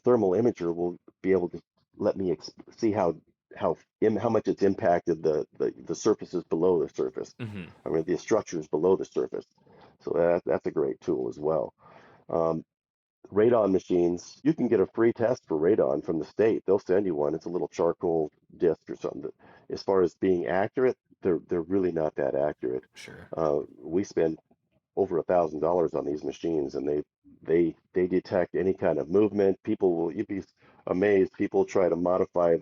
Speaker 3: thermal imager will be able to let me see how much it's impacted the surfaces below the surface.
Speaker 1: Hmm.
Speaker 3: I mean, the structures below the surface. So that's a great tool as well. Um, Radon machines, you can get a free test for radon from the state. They'll send you one. It's a little charcoal disc or something. As far as being accurate, they're really not that accurate.
Speaker 1: Sure.
Speaker 3: We spend over $1,000 on these machines, and they detect any kind of movement. You'd be amazed. People try to modify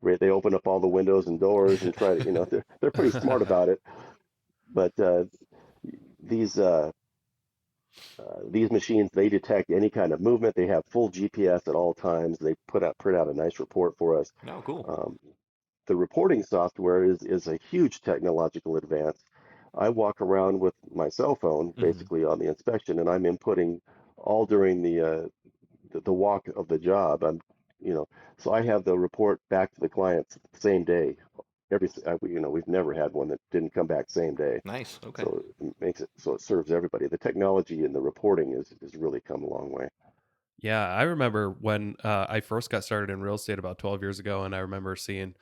Speaker 3: they open up all the windows and doors and try to, they're pretty smart about it. But these uh, these machines, they detect any kind of movement. They have full GPS at all times. They print out a nice report for us.
Speaker 1: No, cool.
Speaker 3: Um, the reporting software is a huge technological advance. I walk around with my cell phone
Speaker 1: Hmm.
Speaker 3: basically on the inspection, and I'm inputting all during the walk of the job. You know, so I have the report back to the clients the same day. We've never had one that didn't come back same day.
Speaker 1: Nice. Okay.
Speaker 3: So it makes it so it serves everybody. The technology and the reporting is really come a long way.
Speaker 2: Yeah, I remember when I first got started in real estate about 12 years ago, and I remember seeing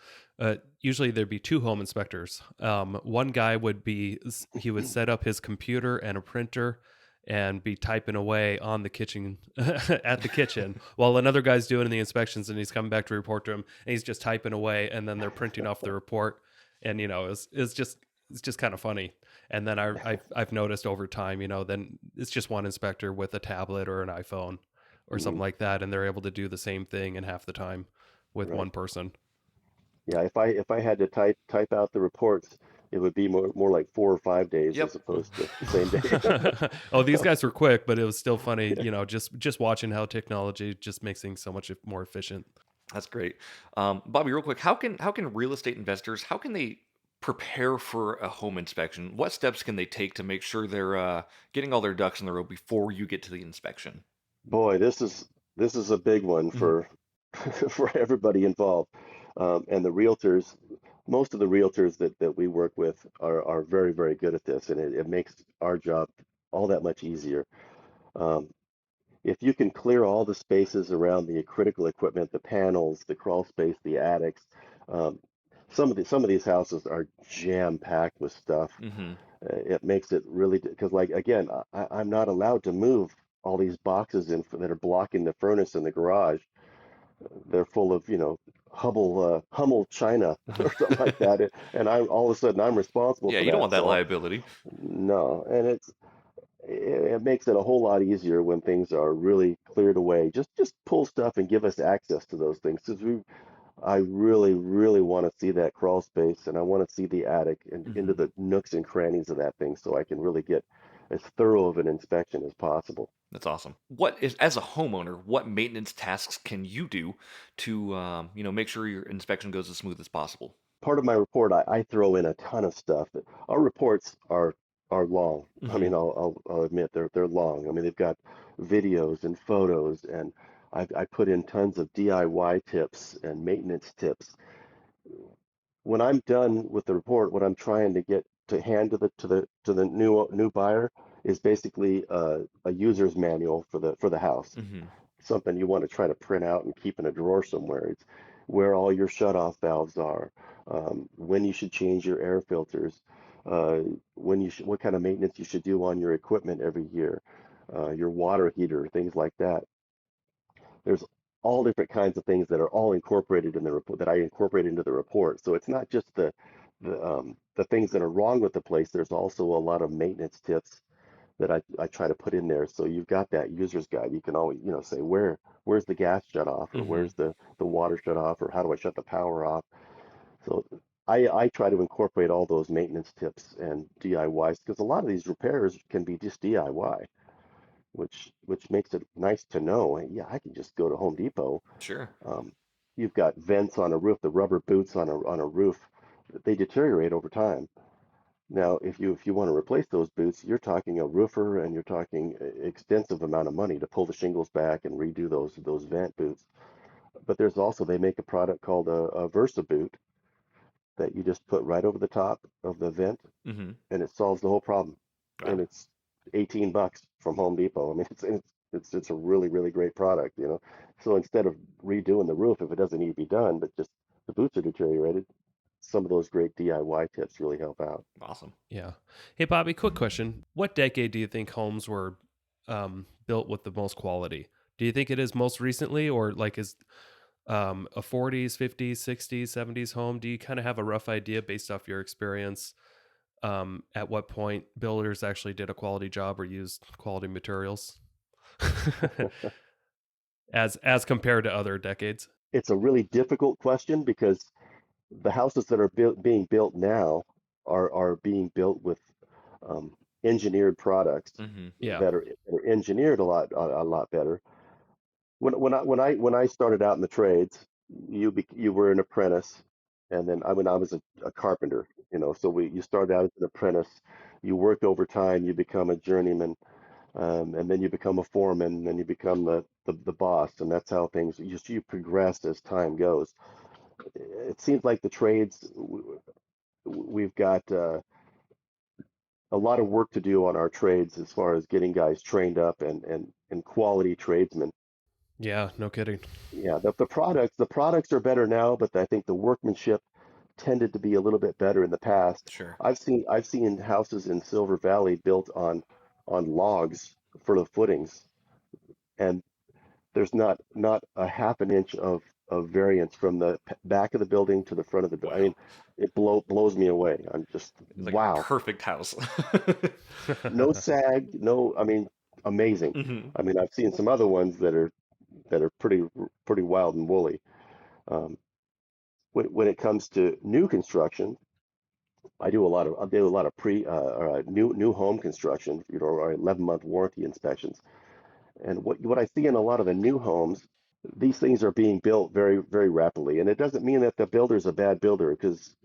Speaker 2: usually there'd be two home inspectors. One guy he would set up his computer and a printer and be typing away on the kitchen at the kitchen while another guy's doing the inspections, and he's coming back to report to him, and he's just typing away, and then they're printing off the report, and it's just kind of funny. And then I've noticed over time, then it's just one inspector with a tablet or an iPhone or something
Speaker 3: Mhm.
Speaker 2: like that, and they're able to do the same thing in half the time with
Speaker 3: Right.
Speaker 2: one person.
Speaker 3: Yeah. If I had to type out the reports, it would be more like 4 or 5 days
Speaker 1: Yep.
Speaker 3: as opposed to same day.
Speaker 2: Oh, these guys were quick, but it was still funny,
Speaker 3: Yeah.
Speaker 2: just watching how technology just makes things so much more efficient.
Speaker 1: That's great. Bobby, real quick, how can real estate investors how can they prepare for a home inspection? What steps can they take to make sure they're getting all their ducks in a row before you get to the inspection?
Speaker 3: Boy, this is a big one
Speaker 1: Hmm.
Speaker 3: for for everybody involved. And the realtors, most of the realtors that we work with are very, very good at this, and it makes our job all that much easier. Um, if you can clear all the spaces around the critical equipment, the panels, the crawl space, the attics, um, some of these houses are jam packed with stuff.
Speaker 1: Hmm.
Speaker 3: It makes it really because, like, again, I'm not allowed to move all these boxes that are blocking the furnace in the garage. They're full of, Hummel china or something like that, and I all of a sudden I'm responsible
Speaker 1: Yeah,
Speaker 3: for
Speaker 1: you don't
Speaker 3: that.
Speaker 1: want that
Speaker 3: So
Speaker 1: liability.
Speaker 3: no, and it makes it a whole lot easier when things are really cleared away. Just pull stuff and give us access to those things. Because I really, really want to see that crawl space, and I want to see the attic and into
Speaker 1: Hmm.
Speaker 3: the nooks and crannies of that thing, so I can really get as thorough of an inspection as possible.
Speaker 1: That's awesome. What is as a homeowner, what maintenance tasks can you do to make sure your inspection goes as smooth as possible?
Speaker 3: Part of my report, I throw in a ton of stuff. Our reports are long. I
Speaker 1: Hmm.
Speaker 3: mean, I'll admit they're long. I mean, they've got videos and photos, and I put in tons of DIY tips and maintenance tips. When I'm done with the report, what I'm trying to get to hand to the new buyer is basically a user's manual for the house.
Speaker 1: Mhm.
Speaker 3: Something you want to try to print out and keep in a drawer somewhere. It's where all your shutoff valves are, when you should change your air filters, uh, what kind of maintenance you should do on your equipment every year, your water heater, things like that. There's all different kinds of things that are all incorporated in the report that I incorporate into the report. So it's not just the things that are wrong with the place. There's also a lot of maintenance tips that I try to put in there. So you've got that user's guide. You can always, say where's the gas shut off, or
Speaker 1: Mhm.
Speaker 3: where's the water shut off, or how do I shut the power off. So I try to incorporate all those maintenance tips and DIYs because a lot of these repairs can be just DIY, which makes it nice to know. Yeah, I can just go to Home Depot.
Speaker 1: Sure.
Speaker 3: Um, you've got vents on a roof, the rubber boots on a roof, they deteriorate over time. Now, if you want to replace those boots, you're talking a roofer and you're talking extensive amount of money to pull the shingles back and redo those vent boots. But there's also they make a product called a Versa boot that you just put right over the top of the vent
Speaker 1: Mhm.
Speaker 3: and it solves the whole problem. And
Speaker 1: Wow.
Speaker 3: it's $18 from Home Depot. I mean, it's a really really great product. So instead of redoing the roof if it doesn't need to be done, but just the boots are deteriorated, some of those great DIY tips really help out.
Speaker 1: Awesome.
Speaker 2: Yeah. Hey, Bobby, quick question. What decade do you think homes were built with the most quality? Do you think it is most recently, or like is a 40s, 50s, 60s, 70s home? Do you kind of have a rough idea based off your experience at what point builders actually did a quality job or used quality materials as compared to other decades?
Speaker 3: It's a really difficult question because the houses that are being built now are being built with um, engineered products
Speaker 1: Mhm.
Speaker 2: Yeah.
Speaker 3: that are engineered a lot better. When I started out in the trades, you were an apprentice, and then I was a carpenter. So you started out as an apprentice, you work overtime, you become a journeyman, and then you become a foreman, and then you become the boss, and that's how things you progress as time goes. It seems like the trades we've got a lot of work to do on our trades as far as getting guys trained up and quality tradesmen.
Speaker 2: Yeah, no kidding.
Speaker 3: Yeah, the products are better now, but I think the workmanship tended to be a little bit better in the past.
Speaker 1: Sure.
Speaker 3: I've seen houses in Silver Valley built on logs for the footings, and there's not a half an inch of variance from the back of the building to the front of the building. I mean,
Speaker 1: Wow.
Speaker 3: it blows me away. I'm just
Speaker 1: It's like a
Speaker 3: wow.
Speaker 1: perfect house.
Speaker 3: No sag, no, I mean, amazing.
Speaker 1: Mhm.
Speaker 3: I mean, I've seen some other ones that are pretty wild and woolly. Um, when it comes to new construction, I do a lot of pre new home construction, or 11-month warranty inspections. And what I see in a lot of the new homes, these things are being built very very rapidly, and it doesn't mean that the builder's a bad builder because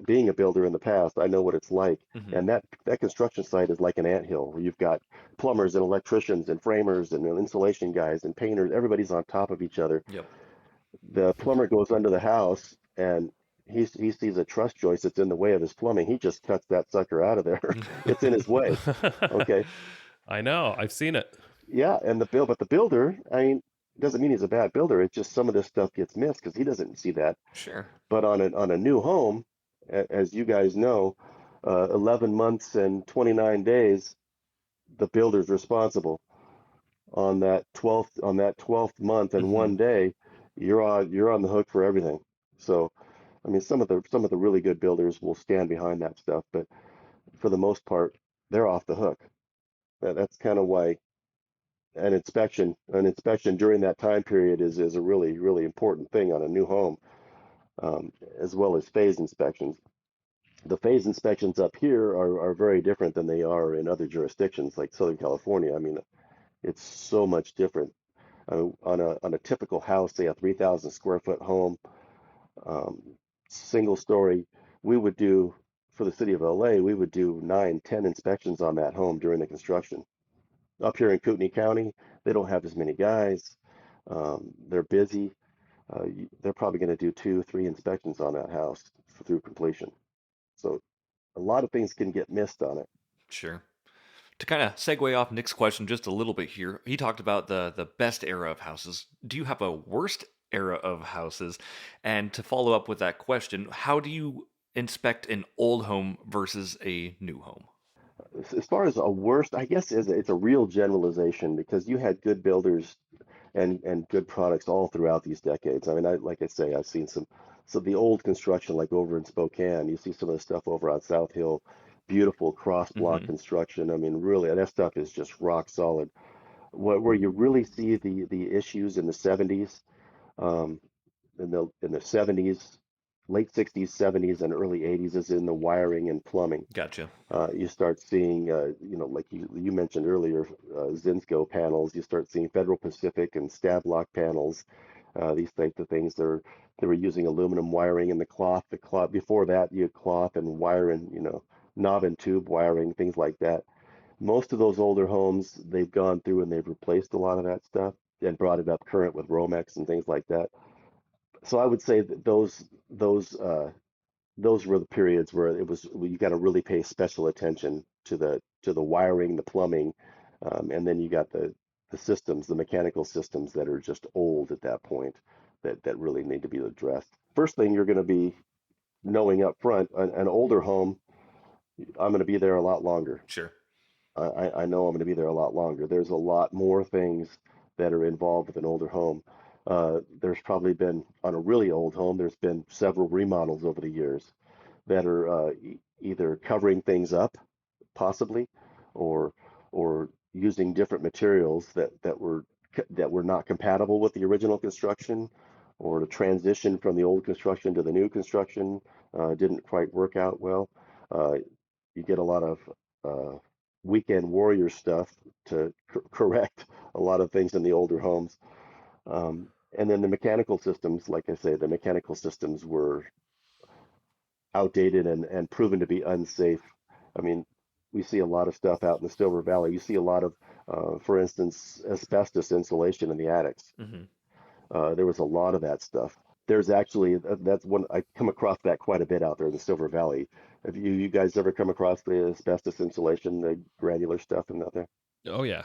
Speaker 3: being a builder in the past, I know what it's like.
Speaker 1: Mhm.
Speaker 3: And that construction site is like an anthill where you've got plumbers and electricians and framers and insulation guys and painters. Everybody's on top of each other.
Speaker 1: Yep.
Speaker 3: The plumber goes under the house and he sees a truss joist that's in the way of his plumbing. He just cuts that sucker out of there. It's in his way. Okay.
Speaker 2: I know. I've seen it.
Speaker 3: Yeah, and but the builder, I mean, doesn't mean he's a bad builder. It's just some of this stuff gets missed because he doesn't see that.
Speaker 1: Sure.
Speaker 3: But on a new home, as you guys know, 11 months and 29 days, the builder's responsible. On that 12th month and
Speaker 1: Mhm.
Speaker 3: 1 day, you're on the hook for everything. So, I mean, some of the really good builders will stand behind that stuff, but for the most part, they're off the hook. That's kind of why an inspection during that time period is a really really important thing on a new home, as well as phase inspections. The phase inspections up here are very different than they are in other jurisdictions like Southern California. I mean, it's so much different. On a typical house, say a 3,000 square foot home, um, single story, we would do for the city of LA, we would do 9, 10 inspections on that home during the construction. Up here in Kootenai County, they don't have as many guys. They're busy. They're probably going to do 2, 3 inspections on that house through completion. So a lot of things can get missed on it.
Speaker 1: Sure. To kind of segue off Nick's question just a little bit here, he talked about the best era of houses. Do you have a worst era of houses? And to follow up with that question, how do you inspect an old home versus a new home?
Speaker 3: As far as a worst, I guess it's a real generalization because you had good builders and good products all throughout these decades. I mean, like I say, I've seen some of the old construction like over in Spokane. You see some of the stuff over on South Hill, beautiful cross block
Speaker 1: Hmm.
Speaker 3: construction. I mean, really, that stuff is just rock solid. Where you really see the issues in the 70s, um, in the 70s, late 60s, 70s, and early 80s is in the wiring and plumbing.
Speaker 1: Gotcha.
Speaker 3: You start seeing, like you mentioned earlier, Zinsco panels. You start seeing Federal Pacific and Stablock panels. These types of things. They were using aluminum wiring in the cloth. The cloth before that, you had cloth and wire and knob and tube wiring, things like that. Most of those older homes, they've gone through and they've replaced a lot of that stuff and brought it up current with Romex and things like that. So I would say that those were the periods where it was you got to really pay special attention to the wiring, the plumbing, and then you got the systems, the mechanical systems that are just old at that point that really need to be addressed. First thing you're going to be knowing up front, an older home, I'm going to be there a lot longer.
Speaker 1: Sure.
Speaker 3: I know I'm going to be there a lot longer. There's a lot more things that are involved with an older home. There's probably been, on a really old home, there's been several remodels over the years that are either covering things up, possibly, or using different materials that were not compatible with the original construction, or the transition from the old construction to the new construction didn't quite work out well. Uh, you get a lot of uh, weekend warrior stuff to correct a lot of things in the older homes. And then the mechanical systems, like I say, the mechanical systems were outdated and proven to be unsafe. I mean, we see a lot of stuff out in the Silver Valley. You see a lot of, for instance, asbestos insulation in the attics.
Speaker 1: Hmm.
Speaker 3: There was a lot of that stuff. There's actually that's one I come across that quite a bit out there in the Silver Valley. Have you guys ever come across the asbestos insulation, the granular stuff in out there?
Speaker 2: Oh yeah.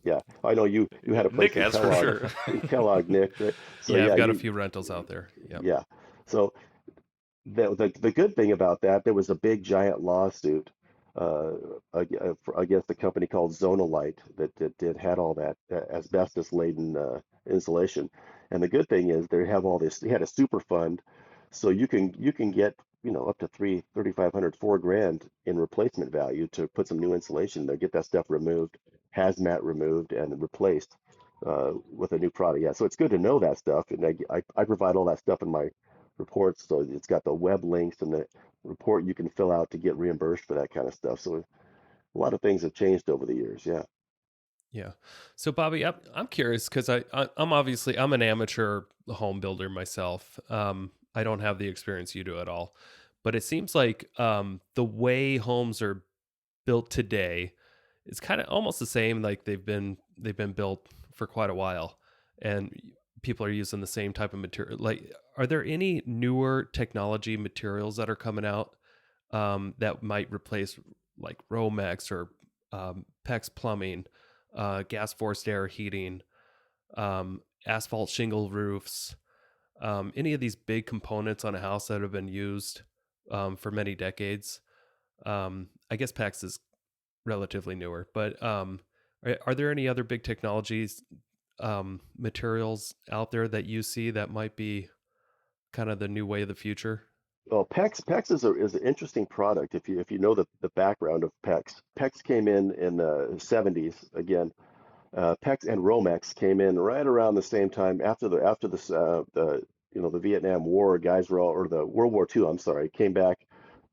Speaker 3: Yeah, I know you had a
Speaker 1: Nick
Speaker 3: place
Speaker 1: has for sure.
Speaker 3: In Kellogg, Nick, right? So
Speaker 2: Yeah, I've
Speaker 3: yeah,
Speaker 2: got a few rentals out there. Yep.
Speaker 3: yeah. So the good thing about that, there was a big giant lawsuit uh, against a company called Zonalite that had all that asbestos laden insulation. And the good thing is they have all this. They had a super fund, so you can get up to 3,500, 4 grand in replacement value to put some new insulation there, get that stuff removed, hazmat removed, and replaced with a new product. Yeah, so it's good to know that stuff, and I provide all that stuff in my reports. So it's got the web links and the report you can fill out to get reimbursed for that kind of stuff. So a lot of things have changed over the years. Yeah.
Speaker 2: Yeah. So Bobby, I'm curious because I'm an amateur home builder myself. I don't have the experience you do at all, but it seems like the way homes are built today is kind of almost the same. Like they've been built for quite a while, and people are using the same type of material. Like, are there any newer technology materials that are coming out that might replace like Romex or PEX plumbing, gas forced air heating, asphalt shingle roofs, any of these big components on a house that have been used for many decades? I guess PEX is relatively newer, but are there any other big technologies, materials out there that you see that might be kind of the new way of the future?
Speaker 3: Well, PEX is an interesting product. If you know the background of PEX, PEX came in the 70s again. PEX and Romex came in right around the same time after the Vietnam War. Guys were all, or the World War II, I'm sorry, came back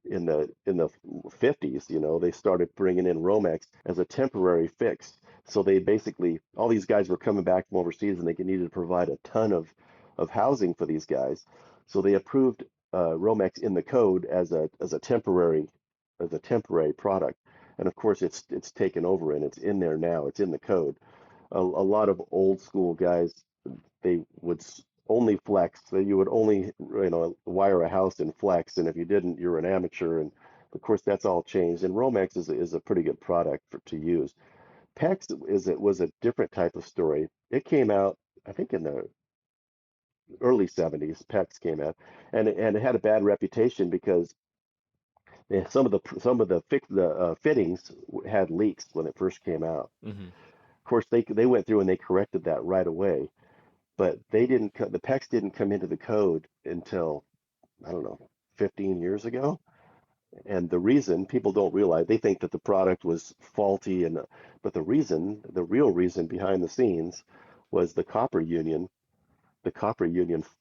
Speaker 3: in the 50s. They started bringing in Romex as a temporary fix. So they basically, all these guys were coming back from overseas and they needed to provide a ton of housing for these guys. So they approved Romex in the code as a temporary product. And of course, it's taken over and it's in there now. It's in the code. A lot of old school guys, they would only flex. So you would only wire a house in flex, and if you didn't, you're an amateur. And Of course, that's all changed, and Romex is a pretty good product to use. PEX was a different type of story. It came out, I think, in the early 70s. PEX came out, and it had a bad reputation because some of the fittings had leaks when it first came out.
Speaker 1: Hmm.
Speaker 3: Of course, they went through and they corrected that right away, but the PEX didn't come into the code until, I don't know, 15 years ago. And the reason people don't realize, they think that the product was faulty, but the real reason behind the scenes was the copper union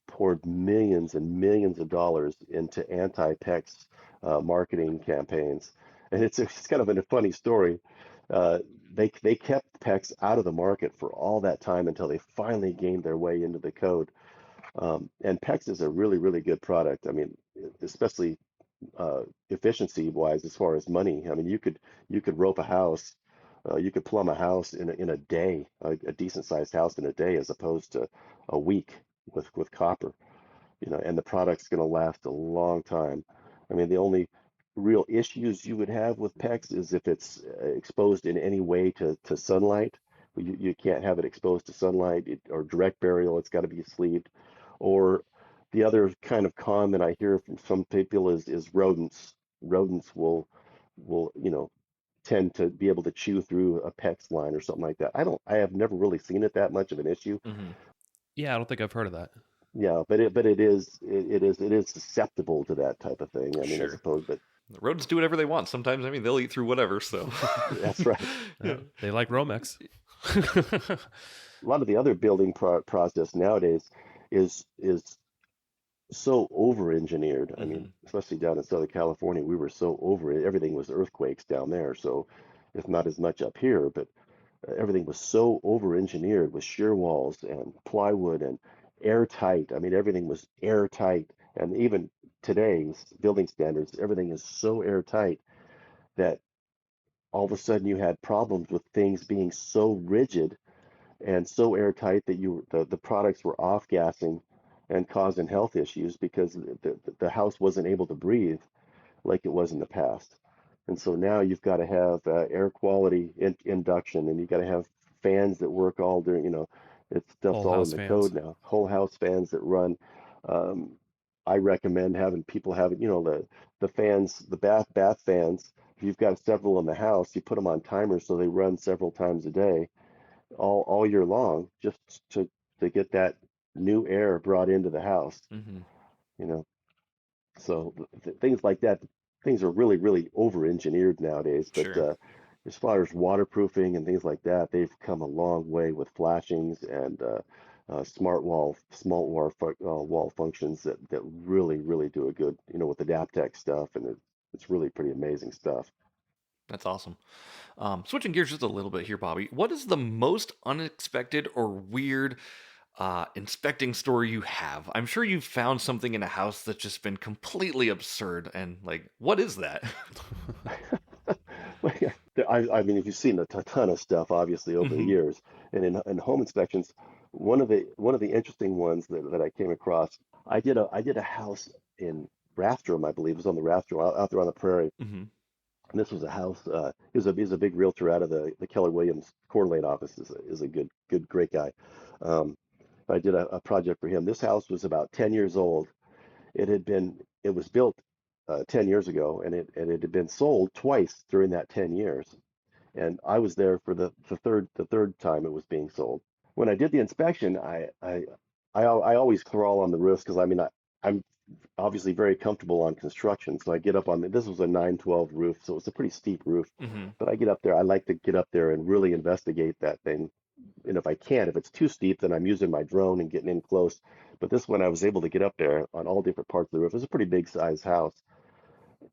Speaker 3: poured millions and millions of dollars into anti-PEX marketing campaigns. And it's kind of a funny story. Uh, they kept PEX out of the market for all that time until they finally gained their way into the code. And PEX is a really, really good product. I mean, especially efficiency wise, as far as money. I mean, you could rope a house, you could plumb a house in a day, a decent sized house in a day, as opposed to a week with copper. And the product's going to last a long time. I mean, the only real issues you would have with PEX is if it's exposed in any way to sunlight. You can't have it exposed to sunlight, or direct burial. It's got to be sleeved. Or the other kind of con that I hear from some people is rodents. Rodents will tend to be able to chew through a PEX line or something like that. I have never really seen it that much of an issue.
Speaker 1: Hmm.
Speaker 2: Yeah, I don't think I've heard of that.
Speaker 3: Yeah, but it is susceptible to that type of thing. I mean, as
Speaker 1: Sure.
Speaker 3: opposed, but
Speaker 1: The rodents do whatever they want. Sometimes, I mean, they'll eat through whatever. So,
Speaker 3: that's right.
Speaker 1: yeah.
Speaker 2: They like Romex.
Speaker 3: A lot of the other building process nowadays is so over-engineered. I mean,
Speaker 1: Hmm.
Speaker 3: especially down in Southern California, we were so over it. Everything was earthquakes down there, so it's not as much up here, but everything was so over-engineered with shear walls and plywood and airtight. I mean, everything was airtight. And even today's building standards, everything is so airtight that all of a sudden you had problems with things being so rigid and so airtight that the products were off-gassing and causing health issues because the house wasn't able to breathe like it was in the past. And so now you've got to have air quality induction, and you've got to have fans that work all during, it's stuff's
Speaker 2: Whole
Speaker 3: all in
Speaker 2: house
Speaker 3: the
Speaker 2: fans.
Speaker 3: code now. Whole house fans that run. Um, I recommend having people having, the fans, the bath fans. If you've got several in the house, you put them on timers so they run several times a day, all year long, just to get that new air brought into the house.
Speaker 1: Hmm.
Speaker 3: You know, so things like that, things are really, really over-engineered nowadays. But
Speaker 1: Sure.
Speaker 3: as far as waterproofing and things like that, they've come a long way with flashings and smart wall functions that really, really do a good, with Adaptec stuff, and it's really pretty amazing stuff.
Speaker 1: That's awesome. Switching gears just a little bit here, Bobby. What is the most unexpected or weird inspecting story you have? I'm sure you've found something in a house that's just been completely absurd. And, like, what is that?
Speaker 3: Well, yeah, I mean, if you've seen a ton of stuff, obviously, over the
Speaker 1: Hmm.
Speaker 3: years, and in home inspections, one of the interesting ones that I came across, I did a house in Rathdrum, I believe. It was on the Rathdrum, out there on the prairie.
Speaker 1: Hmm.
Speaker 3: And this was a house. He's a big realtor out of the Keller Williams Coeur d'Alene office. Is a good great guy. Um, I did a project for him. This house was about 10 years old. It was built 10 years ago, and it had been sold twice during that 10 years. And I was there for the third time it was being sold. When I did the inspection, I always crawl on the roofs because, I mean, I'm obviously very comfortable on construction. So I get up on this was a 912 roof, so it's a pretty steep roof.
Speaker 1: Hmm.
Speaker 3: But I get up there. I like to get up there and really investigate that thing. And if I can, if it's too steep, then I'm using my drone and getting in close. But this one, I was able to get up there on all different parts of the roof. It was a pretty big size house.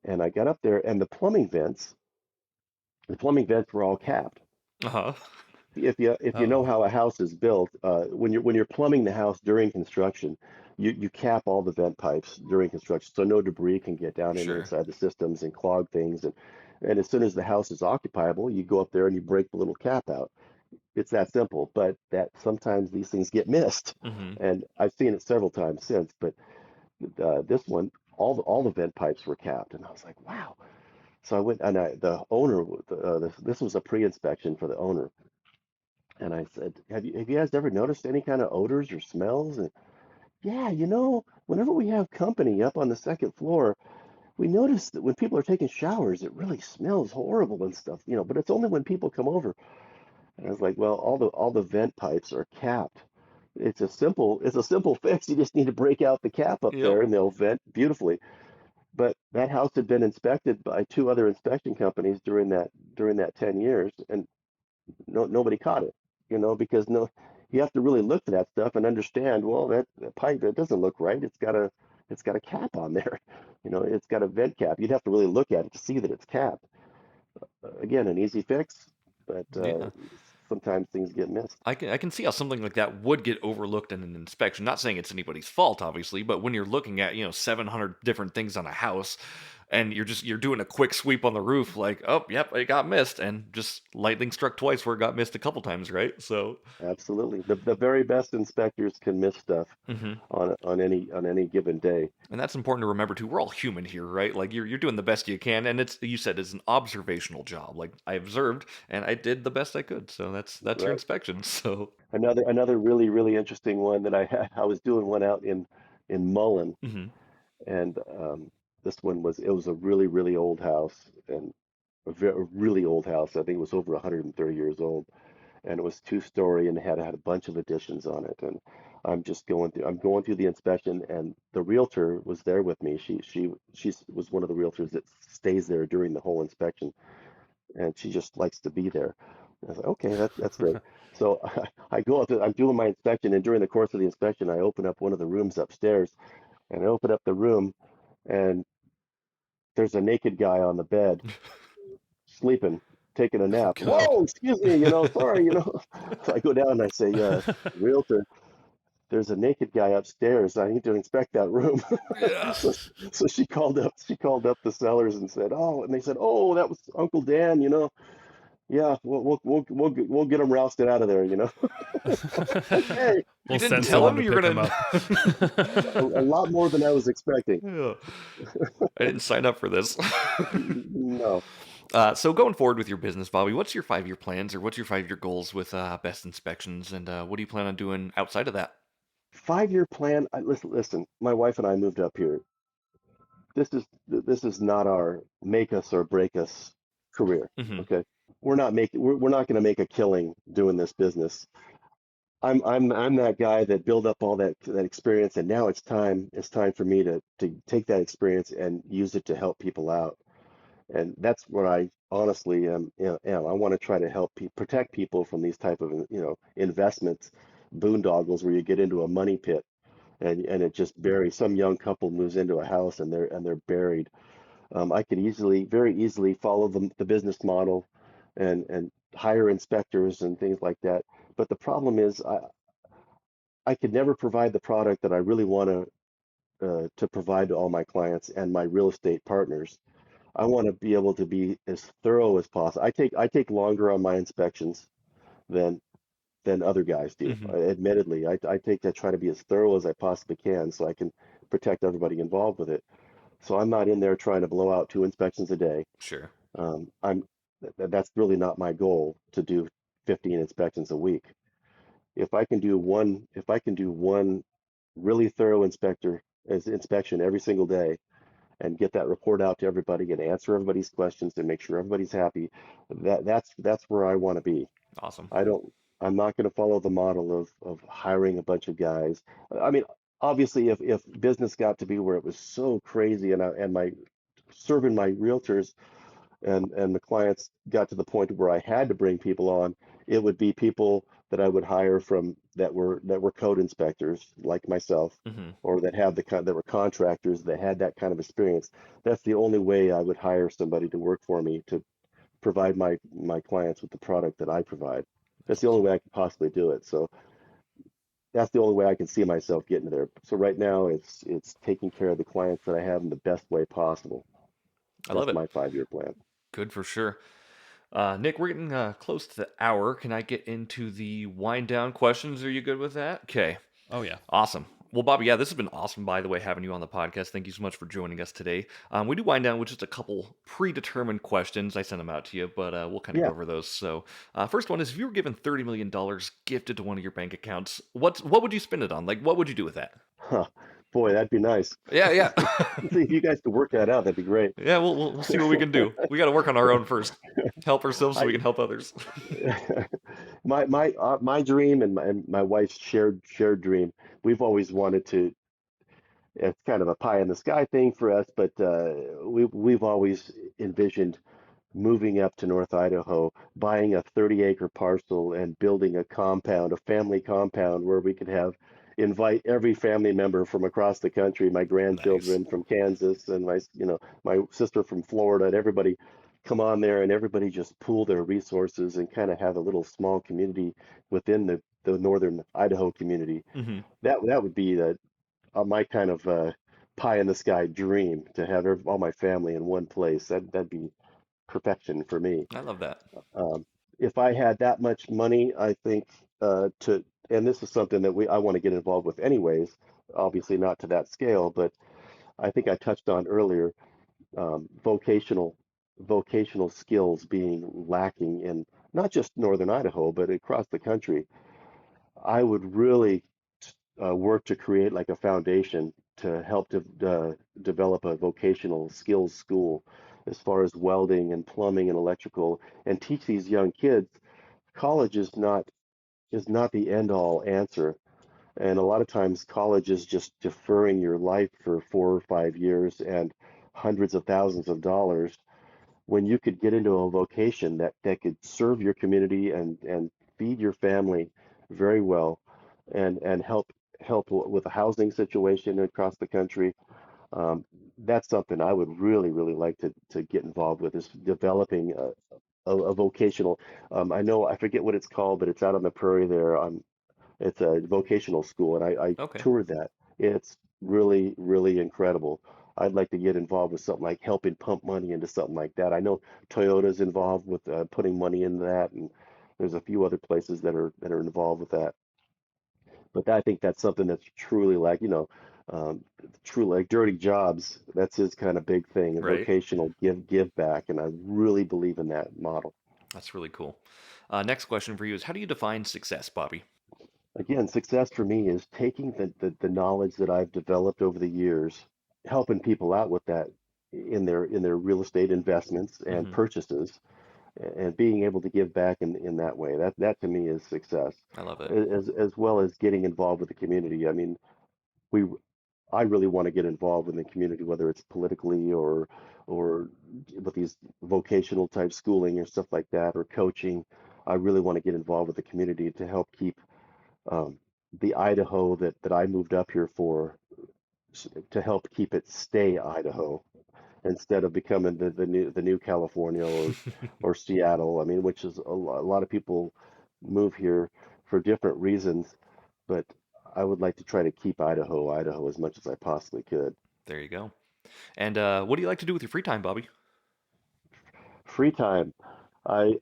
Speaker 3: And I got up there, and the plumbing vents were all capped.
Speaker 1: Uh-huh.
Speaker 3: If you know
Speaker 2: Uh-oh.
Speaker 3: how a house is built, when you're plumbing the house during construction, you cap all the vent pipes during construction so no debris can get down in
Speaker 1: Sure.
Speaker 3: inside the systems and clog things. And as soon as the house is occupiable, you go up there and you break the little cap out. It's that simple, but that sometimes these things get missed,
Speaker 1: Hmm.
Speaker 3: and I've seen it several times since. But this one, all the vent pipes were capped, and I was like, wow. So I went and the owner, this was a pre-inspection for the owner, and I said, have you guys ever noticed any kind of odors or smells? And yeah, whenever we have company up on the second floor, we notice that when people are taking showers, it really smells horrible and stuff, but it's only when people come over. And I was like, well, all the vent pipes are capped. It's a simple fix. You just need to break out the cap up
Speaker 1: Yep.
Speaker 3: there and they'll vent beautifully. But that house had been inspected by two other inspection companies during that 10 years, and nobody caught it, because you have to really look for that stuff and understand, well, that pipe, that doesn't look right. It's got a cap on there. It's got a vent cap. You'd have to really look at it to see that it's capped. Again, an easy fix, but
Speaker 1: Yeah.
Speaker 3: sometimes things get missed.
Speaker 1: I can see how something like that would get overlooked in an inspection. Not saying it's anybody's fault, obviously, but when you're looking at 700 different things on a house, and you're doing a quick sweep on the roof, like, oh, yep, it got missed, and just lightning struck twice where it got missed a couple times, right? So,
Speaker 3: Absolutely. The very best inspectors can miss stuff
Speaker 1: mhm.
Speaker 3: on any given day.
Speaker 1: And that's important to remember too. We're all human here, right? Like you're doing the best you can, and it's you said it's an observational job. Like I observed and I did the best I could. So that's your
Speaker 3: Right.
Speaker 1: inspection. So,
Speaker 3: Another really, really interesting one that I had, I was doing one out in Mullen,
Speaker 1: mhm.
Speaker 3: and this one it was a really, really old house, and a really old house. I think it was over 130 years old, and it was two-story and had a bunch of additions on it. And I'm going through the inspection, and the realtor was there with me. She was one of the realtors that stays there during the whole inspection, and she just likes to be there. And I was like, okay, that's great. So I go up I'm doing my inspection, and during the course of the inspection, I open up one of the rooms upstairs, and I open up the room, and there's a naked guy on the bed sleeping, taking a
Speaker 2: Oh
Speaker 3: nap.
Speaker 2: God.
Speaker 3: Whoa, excuse me, sorry. So I go down and I say, realtor, there's a naked guy upstairs. I need to inspect that room.
Speaker 1: Yeah.
Speaker 3: So, so she called up the sellers and said, oh, and they said, oh, that was Uncle Dan. Yeah, we'll get him rousted out of there. Okay,
Speaker 1: You
Speaker 2: We'll
Speaker 1: didn't
Speaker 2: send
Speaker 1: tell
Speaker 2: someone
Speaker 1: him
Speaker 2: to
Speaker 1: you were
Speaker 2: pick him
Speaker 1: gonna.
Speaker 2: up.
Speaker 3: a lot more than I was expecting.
Speaker 1: Yeah. I didn't sign up for this.
Speaker 3: No.
Speaker 1: So going forward with your business, Bobby, what's your 5-year plans or what's your 5-year goals with best inspections, and what do you plan on doing outside of that?
Speaker 3: 5-year plan. Listen, my wife and I moved up here. This is not our make us or break us career.
Speaker 1: Hmm.
Speaker 3: Okay. We're not going to make a killing doing this business. I'm that guy that built up all that experience, and now it's time for me to take that experience and use it to help people out. And that's what I honestly am. I want to try to help protect people from these type of investments, boondoggles, where you get into a money pit, and it just buries. Some young couple moves into a house, and they're buried. I could very easily follow the business model, and hire inspectors and things like that. But the problem is, I could never provide the product that I really want to provide to all my clients and my real estate partners. I want to be able to be as thorough as possible. I take longer on my inspections than other guys do.
Speaker 1: Hmm.
Speaker 3: Admittedly, I try to be as thorough as I possibly can so I can protect everybody involved with it. So I'm not in there trying to blow out 2 inspections a day.
Speaker 1: Sure.
Speaker 3: I'm That's really not my goal to do 15 inspections a week. If I can do one really thorough inspection every single day, and get that report out to everybody and answer everybody's questions and make sure everybody's happy, that's where I want to be.
Speaker 1: Awesome.
Speaker 3: I don't I'm not going to follow the model of hiring a bunch of guys. I mean, obviously, if business got to be where it was so crazy, and my serving my realtors and the clients got to the point where I had to bring people on, it would be people that I would hire from that were code inspectors like myself,
Speaker 1: Hmm.
Speaker 3: or that were contractors that had that kind of experience. That's the only way I would hire somebody to work for me to provide my clients with the product that I provide. That's the only way I could possibly do it. So that's the only way I can see myself getting there. So right now it's taking care of the clients that I have in the best way possible.
Speaker 1: I love
Speaker 3: That's
Speaker 1: it.
Speaker 3: my 5-year plan.
Speaker 1: Good for sure. Nick, we're getting close to the hour. Can I get into the wind down questions? Are you good with that? Okay.
Speaker 2: Oh yeah.
Speaker 1: Awesome. Well, Bobby, yeah, this has been awesome, by the way, having you on the podcast. Thank you so much for joining us today. We do wind down with just a couple predetermined questions. I sent them out to you, but we'll kind of go
Speaker 3: Yeah.
Speaker 1: over those. So, first one is: if you were given $30 million gifted to one of your bank accounts, what would you spend it on? Like, what would you do with that?
Speaker 3: Huh. Boy, that'd be nice.
Speaker 1: Yeah, yeah,
Speaker 3: See if you guys could work that out. That'd be great.
Speaker 1: yeah. We'll see what we can do. We got to work on our own first. Help ourselves so we
Speaker 3: I
Speaker 1: can help others.
Speaker 3: my dream and my wife's shared dream. We've always wanted to. It's kind of a pie in the sky thing for us, but we've always envisioned moving up to North Idaho, buying a 30-acre parcel and building a compound, a family compound where we could have invite every family member from across the country, my
Speaker 1: Nice.
Speaker 3: grandchildren from Kansas and my sister from Florida, and everybody come on there and everybody just pool their resources and kind of have a little small community within the northern Idaho community.
Speaker 1: Hmm.
Speaker 3: That would be my kind of pie in the sky dream to have all my family in one place. That'd be perfection for me.
Speaker 1: I love that.
Speaker 3: Um, if I had that much money, I think and this is something that I want to get involved with anyways, obviously not to that scale, but I think I touched on earlier, vocational skills being lacking in not just northern Idaho, but across the country. I would really work to create like a foundation to help develop a vocational skills school as far as welding and plumbing and electrical and teach these young kids college is not the end all answer. And a lot of times college is just deferring your life for 4 or 5 years and hundreds of thousands of dollars when you could get into a vocation that could serve your community and feed your family very well and help with the housing situation across the country. Um, that's something I would really like to get involved with is developing a vocational. I know I forget what it's called, but it's out on the prairie there. It's a vocational school, and I
Speaker 1: Okay.
Speaker 3: toured that. It's really incredible. I'd like to get involved with something like helping pump money into something like that. I know Toyota's involved with putting money into that, and there's a few other places that are involved with that. But I think that's something that's truly like, truly like dirty jobs. That's his kind of big thing, a
Speaker 1: Right.
Speaker 3: vocational give back, and I really believe in that model.
Speaker 1: That's really cool. Next question for you is: how do you define success, Bobby?
Speaker 3: Again, success for me is taking the knowledge that I've developed over the years, helping people out with that in their real estate investments and
Speaker 1: Hmm.
Speaker 3: purchases, and being able to give back in that way. That to me is success,
Speaker 1: I love it.
Speaker 3: as well as getting involved with the community. I mean, we I really want to get involved in the community, whether it's politically or with these vocational type schooling or stuff like that, or coaching. I really want to get involved with the community to help keep um, the Idaho that I moved up here for, to help keep it stay Idaho instead of becoming the new California or Seattle. I mean, which is a lot of people move here for different reasons, but I would like to try to keep Idaho as much as I possibly could.
Speaker 1: There you go. And what do you like to do with your free time, Bobby?
Speaker 3: Free time. I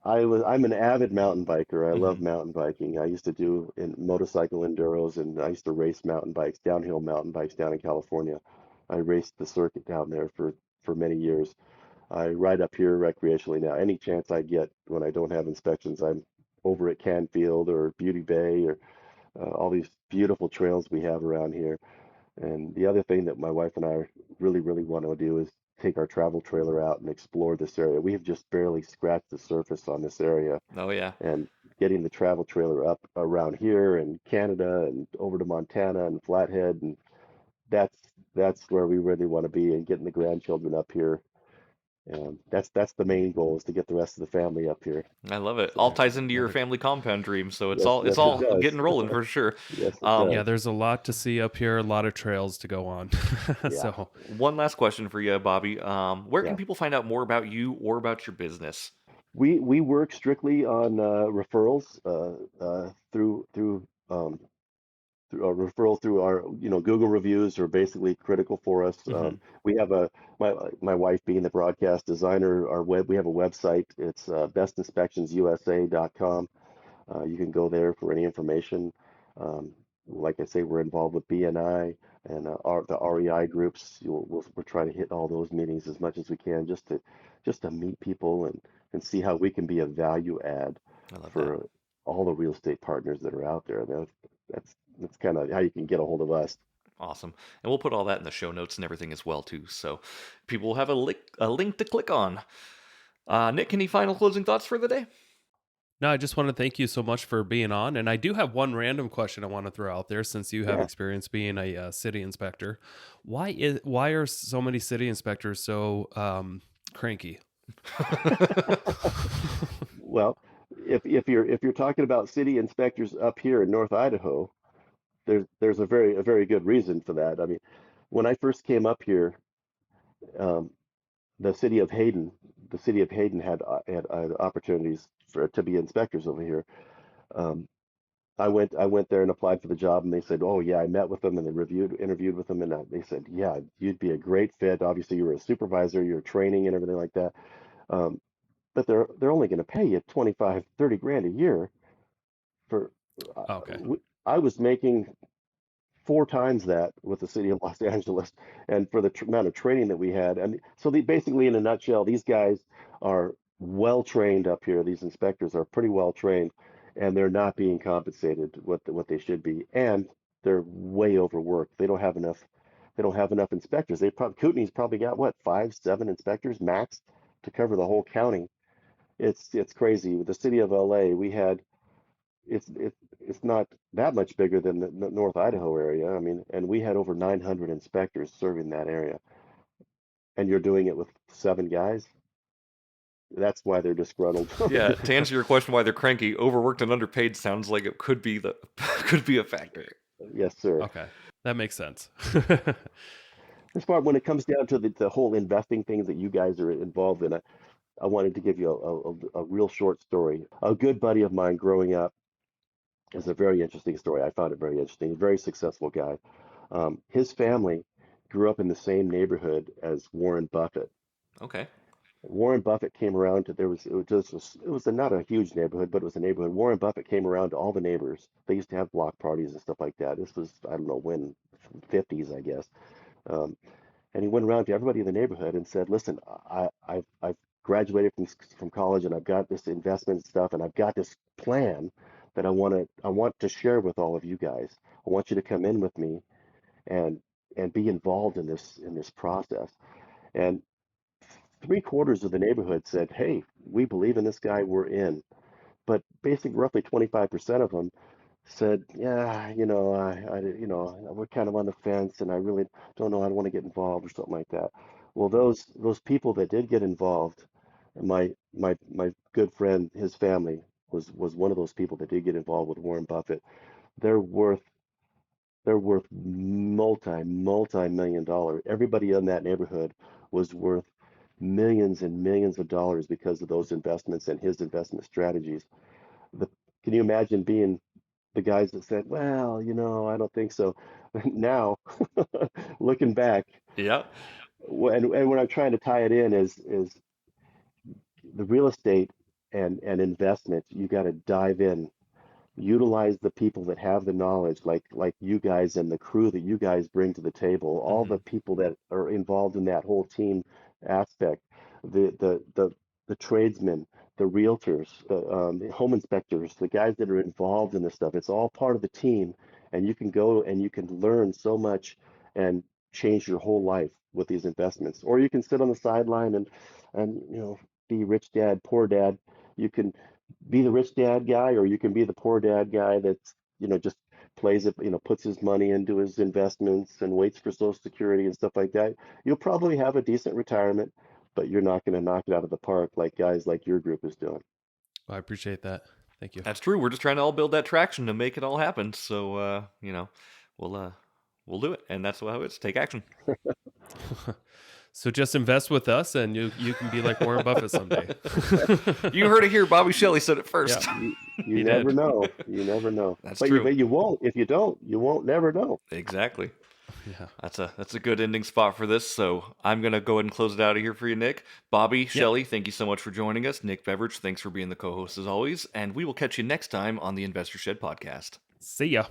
Speaker 3: I'm an avid mountain biker. I love
Speaker 1: Hmm.
Speaker 3: mountain biking. I used to do in motorcycle enduros and I used to race mountain bikes, downhill mountain bikes down in California. I raced the circuit down there for many years. I ride up here recreationally now. Any chance I get when I don't have inspections, I'm over at Canfield or Beauty Bay or all these beautiful trails we have around here. And the other thing that my wife and I really want to do is take our travel trailer out and explore this area. We have just barely scratched the surface on this area,
Speaker 1: Oh yeah,
Speaker 3: and getting the travel trailer up around here and Canada and over to Montana and Flathead, and that's that's where we really want to be, and getting the grandchildren up here. And that's the main goal is to get the rest of the family up here.
Speaker 1: I love it. All
Speaker 3: So
Speaker 1: ties into your
Speaker 3: yeah.
Speaker 1: family compound dream, so it's
Speaker 3: Yes,
Speaker 1: all it's
Speaker 3: yes it
Speaker 1: all
Speaker 3: does.
Speaker 1: getting rolling for sure.
Speaker 3: Yes it
Speaker 1: Um,
Speaker 2: Yeah,
Speaker 3: does.
Speaker 2: there's a lot to see up here, a lot of trails to go on.
Speaker 3: Yeah,
Speaker 2: So,
Speaker 1: one last question for you, Bobby. Where can
Speaker 3: yeah.
Speaker 1: people find out more about you or about your business?
Speaker 3: We work strictly on referrals through a referral through our Google reviews are basically critical for us.
Speaker 1: Hmm.
Speaker 3: We have my wife being the broadcast designer. We have a website. It's bestinspectionsusa.com. You can go there for any information. Um, Like I say, we're involved with BNI and the REI groups. We'll try to hit all those meetings as much as we can, just to meet people and see how we can be a value add
Speaker 1: I love that.
Speaker 3: for all the real estate partners that are out there. That's kind of how you can get a hold of us.
Speaker 1: Awesome. And we'll put all that in the show notes and everything as well too, so people will have a link to click on. Nick, any final closing thoughts for the day?
Speaker 2: No, I just want to thank you so much for being on. And I do have one random question I want to throw out there since you have
Speaker 3: Yeah.
Speaker 2: experience being a city inspector. Why are so many city inspectors so cranky?
Speaker 3: Well, if you're talking about city inspectors up here in North Idaho, there's a very good reason for that. I mean, when I first came up here, um, the city of Hayden, the city of Hayden had opportunities to be inspectors over here. Um, I went there and applied for the job, and they said, "Oh yeah," I met with them and they interviewed with them, and they said, "Yeah, you'd be a great fit. Obviously, you were a supervisor, you're training and everything like that. Um, but they're only going to pay you 25, 30 grand a year for." Uh,
Speaker 2: Okay.
Speaker 3: I was making 4 times that with the city of Los Angeles, and for the amount of training that we had. And so, basically, in a nutshell, these guys are well trained up here. These inspectors are pretty well trained, and they're not being compensated what they should be, and they're way overworked. They don't have enough. They don't have enough inspectors. Kootenai's probably got what, 5, 7 inspectors max to cover the whole county. It's crazy. With the city of LA, we had it's not that much bigger than the North Idaho area. I mean, and we had over 900 inspectors serving that area, and you're doing it with 7 guys. That's why they're disgruntled.
Speaker 1: Yeah, to answer your question why they're cranky, overworked and underpaid sounds like it could be the could be a factor.
Speaker 3: Yes, sir.
Speaker 2: Okay. That makes sense.
Speaker 3: As far when it comes down to the whole investing things that you guys are involved in, I wanted to give you a real short story. A good buddy of mine growing up is a very interesting story. I found it very interesting. A very successful guy. His family grew up in the same neighborhood as Warren Buffett.
Speaker 1: Okay.
Speaker 3: Warren Buffett came around to there was it was not a huge neighborhood, but it was a neighborhood. Warren Buffett came around to all the neighbors. They used to have block parties and stuff like that. This was I don't know when, 50s, I guess. Um, and he went around to everybody in the neighborhood and said, "Listen, I've graduated from college and I've got this investment stuff and I've got this plan that I want to share with all of you guys. I want you to come in with me and be involved in this process." And 3/4 of the neighborhood said, "Hey, we believe in this guy. We're in." But basically, roughly 25% of them said, "Yeah, we're kind of on the fence, and I really don't know. I don't want to get involved or something like that." Well, those people that did get involved, my good friend, his family was one of those people that did get involved with Warren Buffett. They're worth they're worth multi-million dollar. Everybody in that neighborhood was worth millions and millions of dollars because of those investments and his investment strategies. The, can you imagine being the guys that said, "Well, I don't think so." Now, looking back,
Speaker 1: Yeah.
Speaker 3: and when I'm trying to tie it in is the real estate and investment, you got to dive in, utilize the people that have the knowledge, like you guys and the crew that you guys bring to the table, all
Speaker 2: Hmm.
Speaker 3: the people that are involved in that whole team aspect, the tradesmen, the realtors, the home inspectors, the guys that are involved in this stuff. It's all part of the team, and you can go and you can learn so much and change your whole life with these investments. Or you can sit on the sideline and be rich dad, poor dad. You can be the rich dad guy, or you can be the poor dad guy that's just plays it, puts his money into his investments and waits for Social Security and stuff like that. You'll probably have a decent retirement, but you're not going to knock it out of the park like guys like your group is doing.
Speaker 2: I appreciate that. Thank you.
Speaker 1: That's true. We're just trying to all build that traction to make it all happen. So we'll we'll do it. And that's how it's take action.
Speaker 2: So just invest with us and you can be like Warren Buffett someday.
Speaker 1: You heard it here. Bobby Shelley said it
Speaker 2: Yeah,
Speaker 1: first.
Speaker 3: You
Speaker 2: he
Speaker 3: never
Speaker 2: did.
Speaker 3: know. You never know.
Speaker 1: That's
Speaker 3: But you
Speaker 1: true.
Speaker 3: but you won't. If you don't, you won't never know.
Speaker 1: Exactly.
Speaker 2: Yeah.
Speaker 1: That's a good ending spot for this. So I'm gonna go ahead and close it out of here for you, Nick. Bobby,
Speaker 2: Yep.
Speaker 1: Shelley, thank you so much for joining us. Nick Beveridge, thanks for being the co-host as always. And we will catch you next time on the Investor Shed podcast.
Speaker 2: See ya.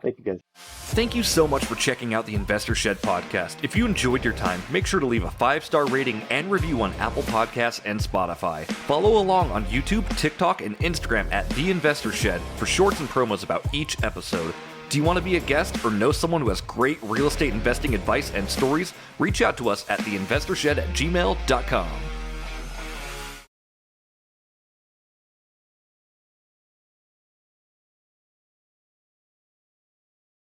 Speaker 3: Thank you, guys.
Speaker 1: Thank you so much for checking out the Investor Shed podcast. If you enjoyed your time, make sure to leave a 5-star rating and review on Apple Podcasts and Spotify. Follow along on YouTube, TikTok, and Instagram at The Investor Shed for shorts and promos about each episode. Do you want to be a guest or know someone who has great real estate investing advice and stories? Reach out to us at theinvestorshed@gmail.com.